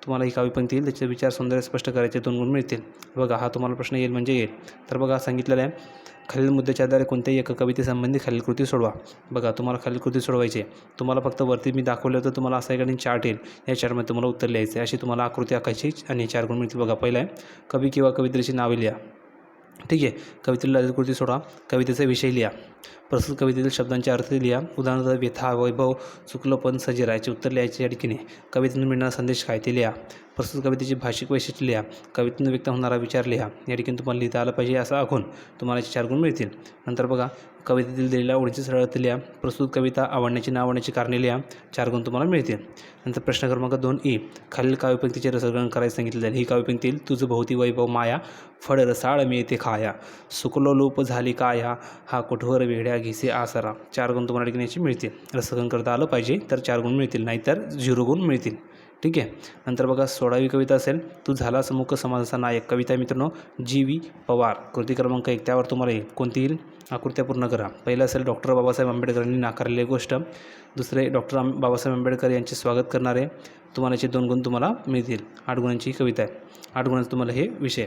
तुम्हाला ही काव्यपंक्ती येईल त्याचे विचार सौंदर्य स्पष्ट करायचे, 2 गुण मिळतील. बघा, हा तुम्हाला प्रश्न येईल म्हणजे येईल. तर बघा सांगितलेलं आहे खालील मुद्द्याच्या आधारे कोणत्याही एका कवितेसंबंधी खालील कृती सोडवा. बघा, तुम्हाला खालील कृती सोडवायची आहे. तुम्हाला फक्त वरती मी दाखवलं होतं, तुम्हाला असा एखादी चार्ट येईल, या चार्टमध्ये तुम्हाला उत्तर लिहायचं आहे. अशी तुम्हाला आकृती आखायची आणि 4 गुण मिळतील. बघा, पहिला आहे कवी किंवा कवित्रीची नावे लिहा. ठीक आहे, कवितेला कृती सोडा. कवितेचा विषय लिहा. प्रस्तुत कवितेतील शब्दांचे अर्थ लिहा. उदाहरणार्थ व्यथा, वैभव, चुकलोपण, सजिरा याचे उत्तर लिहायचे या ठिकाणी. कवितेतून मिळणारा संदेश काय ते लिहा. प्रस्तुत कवितेची भाषिक वैशिष्ट्य लिहा. कवितेतून व्यक्त होणारा विचार लिहा. या ठिकाणी तुम्हाला लिहिता आलं पाहिजे असं आखून तुम्हाला 4 गुण मिळतील. नंतर बघा, कवितेतील दिलेल्या ओळीचे सरळ अर्थ लिहा. प्रस्तुत कविता आवडण्याची न आवडण्याची कारणे लिहा. 4 गुण तुम्हाला मिळतील. नंतर प्रश्न क्रमांक 2E, खालील काव्यपंक्तीचे रसग्रहण करायला सांगितले जाईल. ही काव्यपंक्ती येईल तुझ भोवती वैभव माया, फळ रसाळ मिळते खाया, सुकलो लोप झाली काया, हा कठोर वेड्या घिसे आसरा. 4 गुण तुम्हाला ठिकाणी मिळतील. रसग्रहण करता आलं पाहिजे तर 4 गुण मिळतील, नाहीतर 0 गुण मिळतील. ठीक आहे, नंतर बघा 16वी कविता असेल तू झालास मूक समाजाचा नायक. कविता मित्रांनो GV पवार. कृती क्रमांक 1 त्यावर तुम्हाला येईल. कोणती येईल? आकृत्या पूर्ण करा. पहिलं असेल डॉक्टर बाबासाहेब आंबेडकरांनी नाकारलेली गोष्ट. दुसरे डॉक्टर बाबासाहेब आंबेडकर यांचे स्वागत करणारे. तुम्हाला याचे 2 गुण तुम्हाला मिळतील. 8 गुणांची कविता आहे. 8 गुणांचं तुम्हाला हे विषय.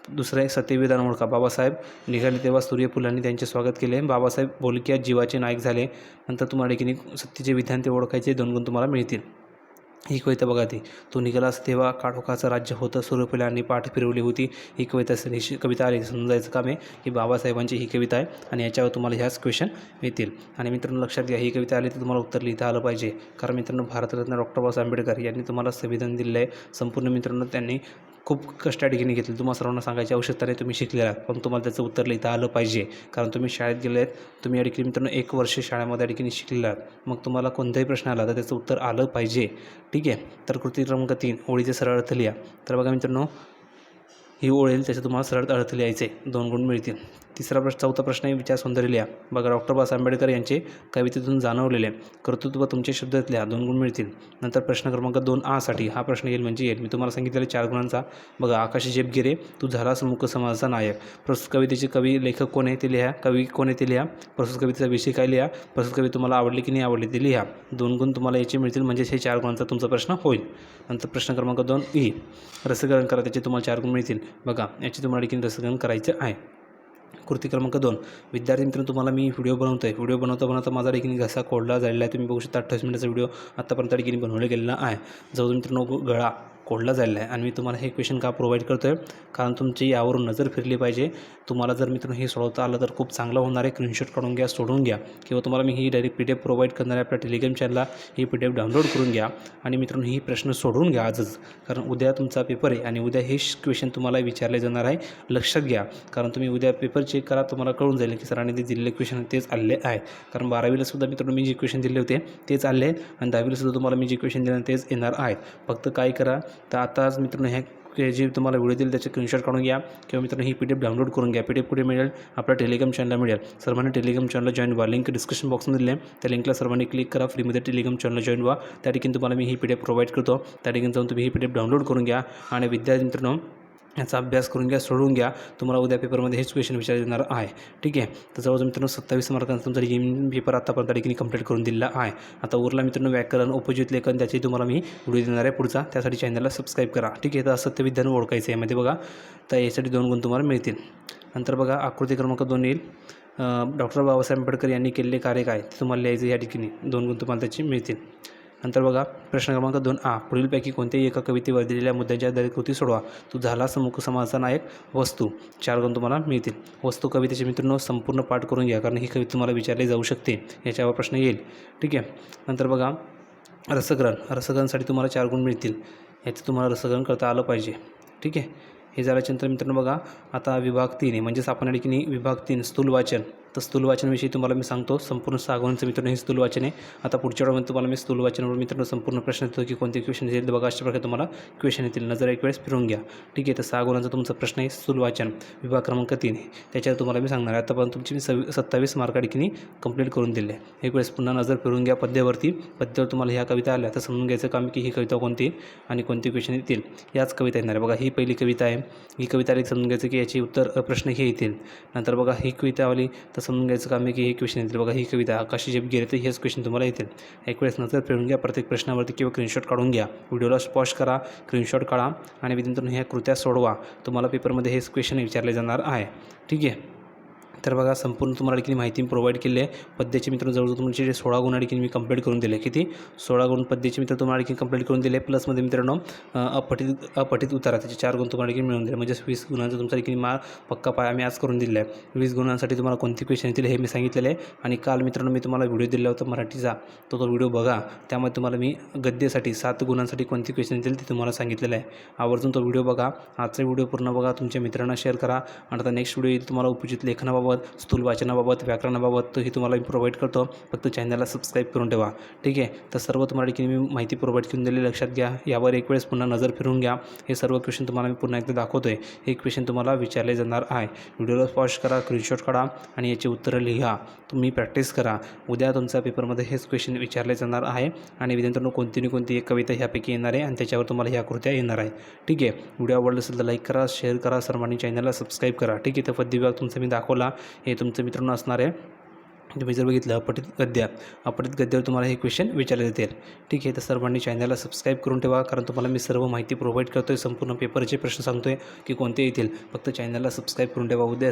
दुसरे सत्यविधान ओळखा. बाबासाहेब निघाले तेव्हा सूर्यफुलांनी त्यांचे स्वागत केले. बाबासाहेब बोलक्या जीवाचे नायक झाले. नंतर तुम्हाला की सत्यचे विधान ते ओळखायचे, 2 गुण तुम्हाला मिळतील. ही कविता बघा ती तू निघालास तेव्हा काळोखाचं राज्य होतं, सूर्यफुलांनी पाठ फिरवली होती. ही कविता असेल. ही कविता आली समजायचं काम आहे की बाबासाहेबांची ही कविता आहे आणि याच्यावर तुम्हाला ह्याच क्वेश्चन येतील. आणि मित्रांनो लक्षात घ्या, ही कविता आली तर तुम्हाला उत्तर लिहिता आलं पाहिजे. कारण मित्रांनो भारतरत्न डॉक्टर बाबासाहेब आंबेडकर यांनी तुम्हाला संविधान दिलेलं आहे. संपूर्ण मित्रांनो त्यांनी खूप कष्ट ठिकाणी घेतले. तुम्हाला सर्वांना सांगायची आवश्यकता नाही, तुम्ही शिकलेला आहात, पण तुम्हाला त्याचं उत्तर लिहिता आलं पाहिजे. कारण तुम्ही शाळेत गेले आहेत, तुम्ही या ठिकाणी मित्रांनो 1 वर्ष शाळेमध्ये या ठिकाणी शिकलेला आहात. मग तुम्हाला कोणताही प्रश्न आला तर त्याचं उत्तर आलं पाहिजे. ठीक आहे, तर कृती क्रमांक 3 ओळीचे सरळ अर्थ लिहा. तर बघा मित्रांनो, ही ओळ येईल त्याचं तुम्हाला सरळ अर्थ लिहायचे, 2 गुण मिळतील. चौथा प्रश्न आहे विचार सौंदर्य लिहा. बघा डॉक्टर बाबासाहेब आंबेडकर यांचे कवितेतून जाणवलेले कर्तृत्व तुमचे शब्दात लिहा, 2 गुण मिळतील. नंतर प्रश्न क्रमांक 2A साठी हा प्रश्न येईल म्हणजे येईल. मी तुम्हाला सांगितलेले 4 गुणांचा. बघा आकाशी झेप घेरे तू झालास मूक समाजाचा नायक. प्रस्तुत कवितेचे कवी लेखक कोण आहे ते लिहा. कवी कोण आहे ते लिहा. प्रस्तुत कवितेचा विषय काय लिहा. प्रस्तुत कविता तुम्हाला आवडली की नाही आवडली ते लिहा. 2 गुण तुम्हाला याचे मिळतील, म्हणजे हे 4 गुणांचा तुमचा प्रश्न होईल. नंतर प्रश्न क्रमांक 2E रसग्रहण करा, त्याचे तुम्हाला 4 गुण मिळतील. बघा याची तुम्हाला देखील रसग्रहण करायचे आहे. कृती क्रमांक 2 विद्यार्थी मित्रांनो तुम्हाला मी व्हिडिओ बनवतो आहे. व्हिडिओ बनवता माझा देखील घसा कोरडा झालेला आहे. तुम्ही बघू शकता 28 मिनिटाचा व्हिडिओ आत्तापर्यंत देखील बनवला गेलेला आहे. जवळ मित्रांनो गळा कोडला झालेला आहे आणि मी तुम्हाला हे क्वेश्चन का प्रोव्हाइड करतो आहे, कारण तुमची यावरून नजर फिरली पाहिजे. तुम्हाला जर मित्रांनो हे सोडवता आलं तर खूप चांगलं होणार आहे. स्क्रीनशॉट काढून घ्या, सोडवून घ्या किंवा तुम्हाला मी ही डायरेक्ट PDF प्रोव्हाइड करणार आहे. आपल्या टेलिग्राम चॅनलला ही PDF डाउनलोड करून घ्या आणि मित्रांनो ही प्रश्न सोडवून घ्या आजच, कारण उद्या तुमचा पेपर आहे आणि उद्या हे क्वेश्चन तुम्हाला विचारले जाणार आहे. लक्षात घ्या, कारण तुम्ही उद्या पेपर चेक करा, तुम्हाला कळून जाईल की सरांनी ते दिलेले क्वेश्चन तेच आले आहेत. कारण 12वीला सुद्धा मित्रांनो मी जे क्वेश्चन दिले होते तेच आले आहेत आणि 10वीला सुद्धा तुम्हाला मी जे क्वेश्चन दिले तेच येणार आहेत. फक्त काय करा तर आताच मित्रांनो ह्या जे तुम्हाला व्हिडिओ दिले त्याचे स्क्रीनशॉट काढून घ्या किंवा मित्रांनो ही PDF डाउनलोड करून घ्या. PDF कुठे मिळेल? आपल्या टेलिग्राम चॅनलला मिळेल. सर्वांनी टेलिग्राम चॅनलला जॉईन व्हा. लिंक डिस्क्रिप्शन बॉक्समध्ये दिले आहे. त्या लिंकला सर्वांनी क्लिक करा. फ्रीमध्ये टेलिग्राम चॅनलला जॉईन व्हा. त्या ठिकाणी तुम्हाला मी ही PDF प्रोव्हाइड करतो. त्या ठिकाणी जाऊन तुम्ही ही PDF डाउनलोड करून घ्या आणि विद्यार्थी मित्रांनो याचा अभ्यास करून घ्या, सोडवून घ्या. तुम्हाला उद्या पेपरमध्ये हेच क्वेश्चन विचारले जाणार आहे. ठीक आहे. तर जवळजवळ मित्रांनो 27 मार्कांचा तुमचा पेपर आतापर्यंत ठिकाणी कंप्लीट करून दिलेला आहे. आता उरला मित्रांनो व्याकरण, उपयुक्त लेखन, त्याची तुम्हाला मी व्हिडिओ देणार आहे पुढचा. त्यासाठी चॅनलला सबस्क्राईब करा. ठीक आहे. तर असत्य विद्यानं ओळखायचं आहे यामध्ये बघा. तर यासाठी 2 गुण तुम्हाला मिळतील. नंतर बघा आकृती क्रमांक 2 येईल. डॉक्टर बाबासाहेब आंबेडकर यांनी केलेले कार्य काय ते तुम्हाला लिहायचं या ठिकाणी. 2 गुण तुम्हाला त्याची मिळतील. नंतर बघा प्रश्न क्रमांक 2A, पुढीलपैकी कोणत्याही एका कवितेवर दिलेल्या मुद्द्यांच्या आधारित कृती सोडवा. तो झाला समुख समासाचा नायक वस्तू. 4 गुण तुम्हाला मिळतील. वस्तू कवितेचे मित्रांनो संपूर्ण पाठ करून घ्या, कारण ही कविता तुम्हाला विचारली जाऊ शकते, याच्यावर प्रश्न येईल. ठीक आहे. नंतर बघा रसग्रहणसाठी तुम्हाला 4 गुण मिळतील. याचे तुम्हाला रसग्रहण करता आलं पाहिजे. ठीक आहे. हे झाल्याच्यानंतर मित्रांनो बघा आता विभाग 3 आहे, म्हणजेच आपण या ठिकाणी विभाग 3 स्थूल वाचन. तर स्थूल वाचनाविषयी तुम्हाला मी सांगतो. संपूर्ण 6 गुणांचं मित्रांनो हे स्थूल वाचन आहे. आता पुढच्या वेळेमध्ये तुम्हाला मी स्थूल वाचनावर मित्रांनो संपूर्ण प्रश्न देतो की कोणते क्वेश्चन येतील. बघा अशा प्रकारे तुम्हाला क्वेश्चन येतील. नजर एक वेळेस फिरून घ्या. ठीक आहे. तर 6 गुणांचा तुमचा प्रश्न आहे स्थूल वाचन, विभाग क्रमांक 3 आहे. त्याच्यावर तुम्हाला मी सांगणार आहे. आतापर्यंत तुमची मी 27 मार्क ठिकाणी कंप्लीट करून दिले आहे. एक वेळेस पुन्हा नजर फिरून घ्या पद्यावरती. पद्यावर तुम्हाला ह्या कविता आल्या तर समजून घ्यायचं काम की ही कविता कोणती आणि कोणते क्वेश्चन येतील. याच कविता येणार आहे. बघा ही पहिली कविता आहे. ही कविता आली समजून घ्यायचं की याची उत्तर प्रश्न हे येतील. नंतर बघा ही कविता आली तर समजून घ्यायचं काम आहे की हे क्वेश्चन येतील. बघा ही कविता आकाशी जेब गेले तर हेच क्वेश्चन तुम्हाला येतील. एक वेळेस नजर फिरून घ्या प्रत्येक प्रश्नावरती किंवा स्क्रीनशॉट काढून घ्या. व्हिडिओला पॉज करा, स्क्रीनशॉट काढा आणि विद्यार्थ्यांनो ह्या कृत्या सोडवा. तुम्हाला पेपरमध्ये हेच क्वेश्चन विचारले जाणार आहे. ठीक आहे. तर बघा संपूर्ण तुम्हाला ठिकाणी माहिती प्रोव्हाइड केली आहे. पद्याचे मित्र जवळजवळ तुमचे 16 गुण ठिकाणी मी कंप्लीट करून दिले. किती? 16 गुण पद्याचे मित्र तुम्हाला ठिकाणी कंप्लीट करून दिले. प्लसमध्ये मित्रांनो अपठित उतारा त्याचे 4 गुण तुम्हाला ठिकाणी मिळून दिले. म्हणजे 20 गुणांचा तुमचा ठिकाणी पक्का पाय आम्ही आज करून दिला आहे. 20 गुणांसाठी तुम्हाला कोणते क्वेश्चन येतील हे मी सांगितलेलं आहे. आणि काल मित्रांनो मी तुम्हाला व्हिडिओ दिला होता मराठीचा, तो व्हिडिओ बघा. त्यामध्ये तुम्हाला मी गद्यासाठी 7 गुणांसाठी कोणते क्वेश्चन येतील ते तुम्हाला सांगितलेलं आहे. आवर्जून तो व्हिडिओ बघा. आजचा व्हिडिओ पूर्ण बघा, तुमच्या मित्रांना शेअर करा. आणि आता नेक्स्ट व्हिडिओ येईल तुम्हाला उपयुक्त लेखनाबाबत, स्थूल वाचनाबाबत, व्याकरणाबाबत, तर ही तुम्हाला मी प्रोव्हाइड करतो. फक्त चॅनलला सबस्क्राईब करून ठेवा. ठीक आहे. तर सर्व तुम्हाला ठिकाणी मी माहिती प्रोव्हाइड करून दिली. लक्षात घ्या. यावर एक वेळेस पुन्हा नजर फिरून घ्या. हे सर्व क्वेश्चन तुम्हाला मी पुन्हा एकदा दाखवतो आहे. हे क्वेश्चन तुम्हाला विचारले जाणार आहे. व्हिडिओला पॉज करा, स्क्रीनशॉट काढा आणि याची उत्तरं लिहा. तुम्ही प्रॅक्टिस करा. उद्या तुमच्या पेपरमध्ये हेच क्वेश्चन विचारले जाणार आहे आणि विद्यार्थ्यांनो कोणती ना कोणती एक कविता ह्यापैकी येणार आहे आणि त्याच्यावर तुम्हाला ह्या कृत्या येणार आहेत. ठीक आहे. व्हिडिओ आवडला असेल तर लाईक करा, शेअर करा, सर्वांनी चॅनलला सबस्क्राईब करा. ठीक आहे. तर पद्य विभाग तुमचा मी दाखवला. हे तुमचं मित्रांनो असणार आहे. तुम्ही जर बघितलं अपठित गद्यावर तुम्हाला हे क्वेश्चन विचारले जातील. ठीक आहे. तर सर्वांनी चॅनलला सबस्क्राईब करून ठेवा, कारण तुम्हाला मी सर्व माहिती प्रोव्हाइड करतो आहे. संपूर्ण पेपरचे प्रश्न सांगतो आहे की कोणते येतील. फक्त चॅनलला सबस्क्राईब करून ठेवा. उद्या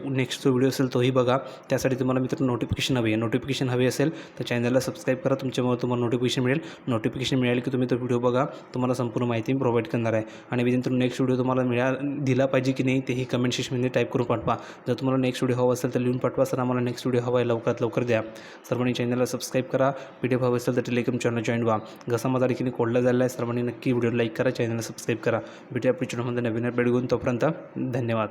नेक्स्ट जो व्हिडिओ असेल तोही बघा. त्यासाठी तुम्हाला मित्रांनो नोटिफिकेशन हवी असेल तर चॅनलला सबस्क्राईब करा. तुमच्यामुळे तुम्हाला नोटिफिकेशन मिळेल. नोटिफिकेशन मिळाली की तुम्ही तो व्हिडिओ बघा. तुम्हाला संपूर्ण माहिती प्रोव्हाइड करणार आहे. आणि विद्यार्थ्यांनो नेक्स्ट व्हिडिओ तुम्हाला दिला पाहिजे की नाही तेही कमेंट सेक्शनमध्ये टाईप करून पाठवा. जर तुम्हाला नेक्स्ट व्हिडिओ हवा असेल तर लिहून पाठवा. सर आम्हाला नेक्स्ट व्हिडिओ हवा आहे, लवकर द्या. सर्वांनी चॅनलला सबस्क्राईब करा. PDF हवं असेल तर टेलिग्राम चॅनल जॉईन व्हा. जसा माझा ठिकाणी कोडला झाला आहे. सर्वांनी नक्की व्हिडिओ लाईक करा, चॅनलला सबस्क्राईब करा. भेटूया पुढच्या व्हिडिओमध्ये नवीन अपडेट घेऊन. तोपर्यंत धन्यवाद.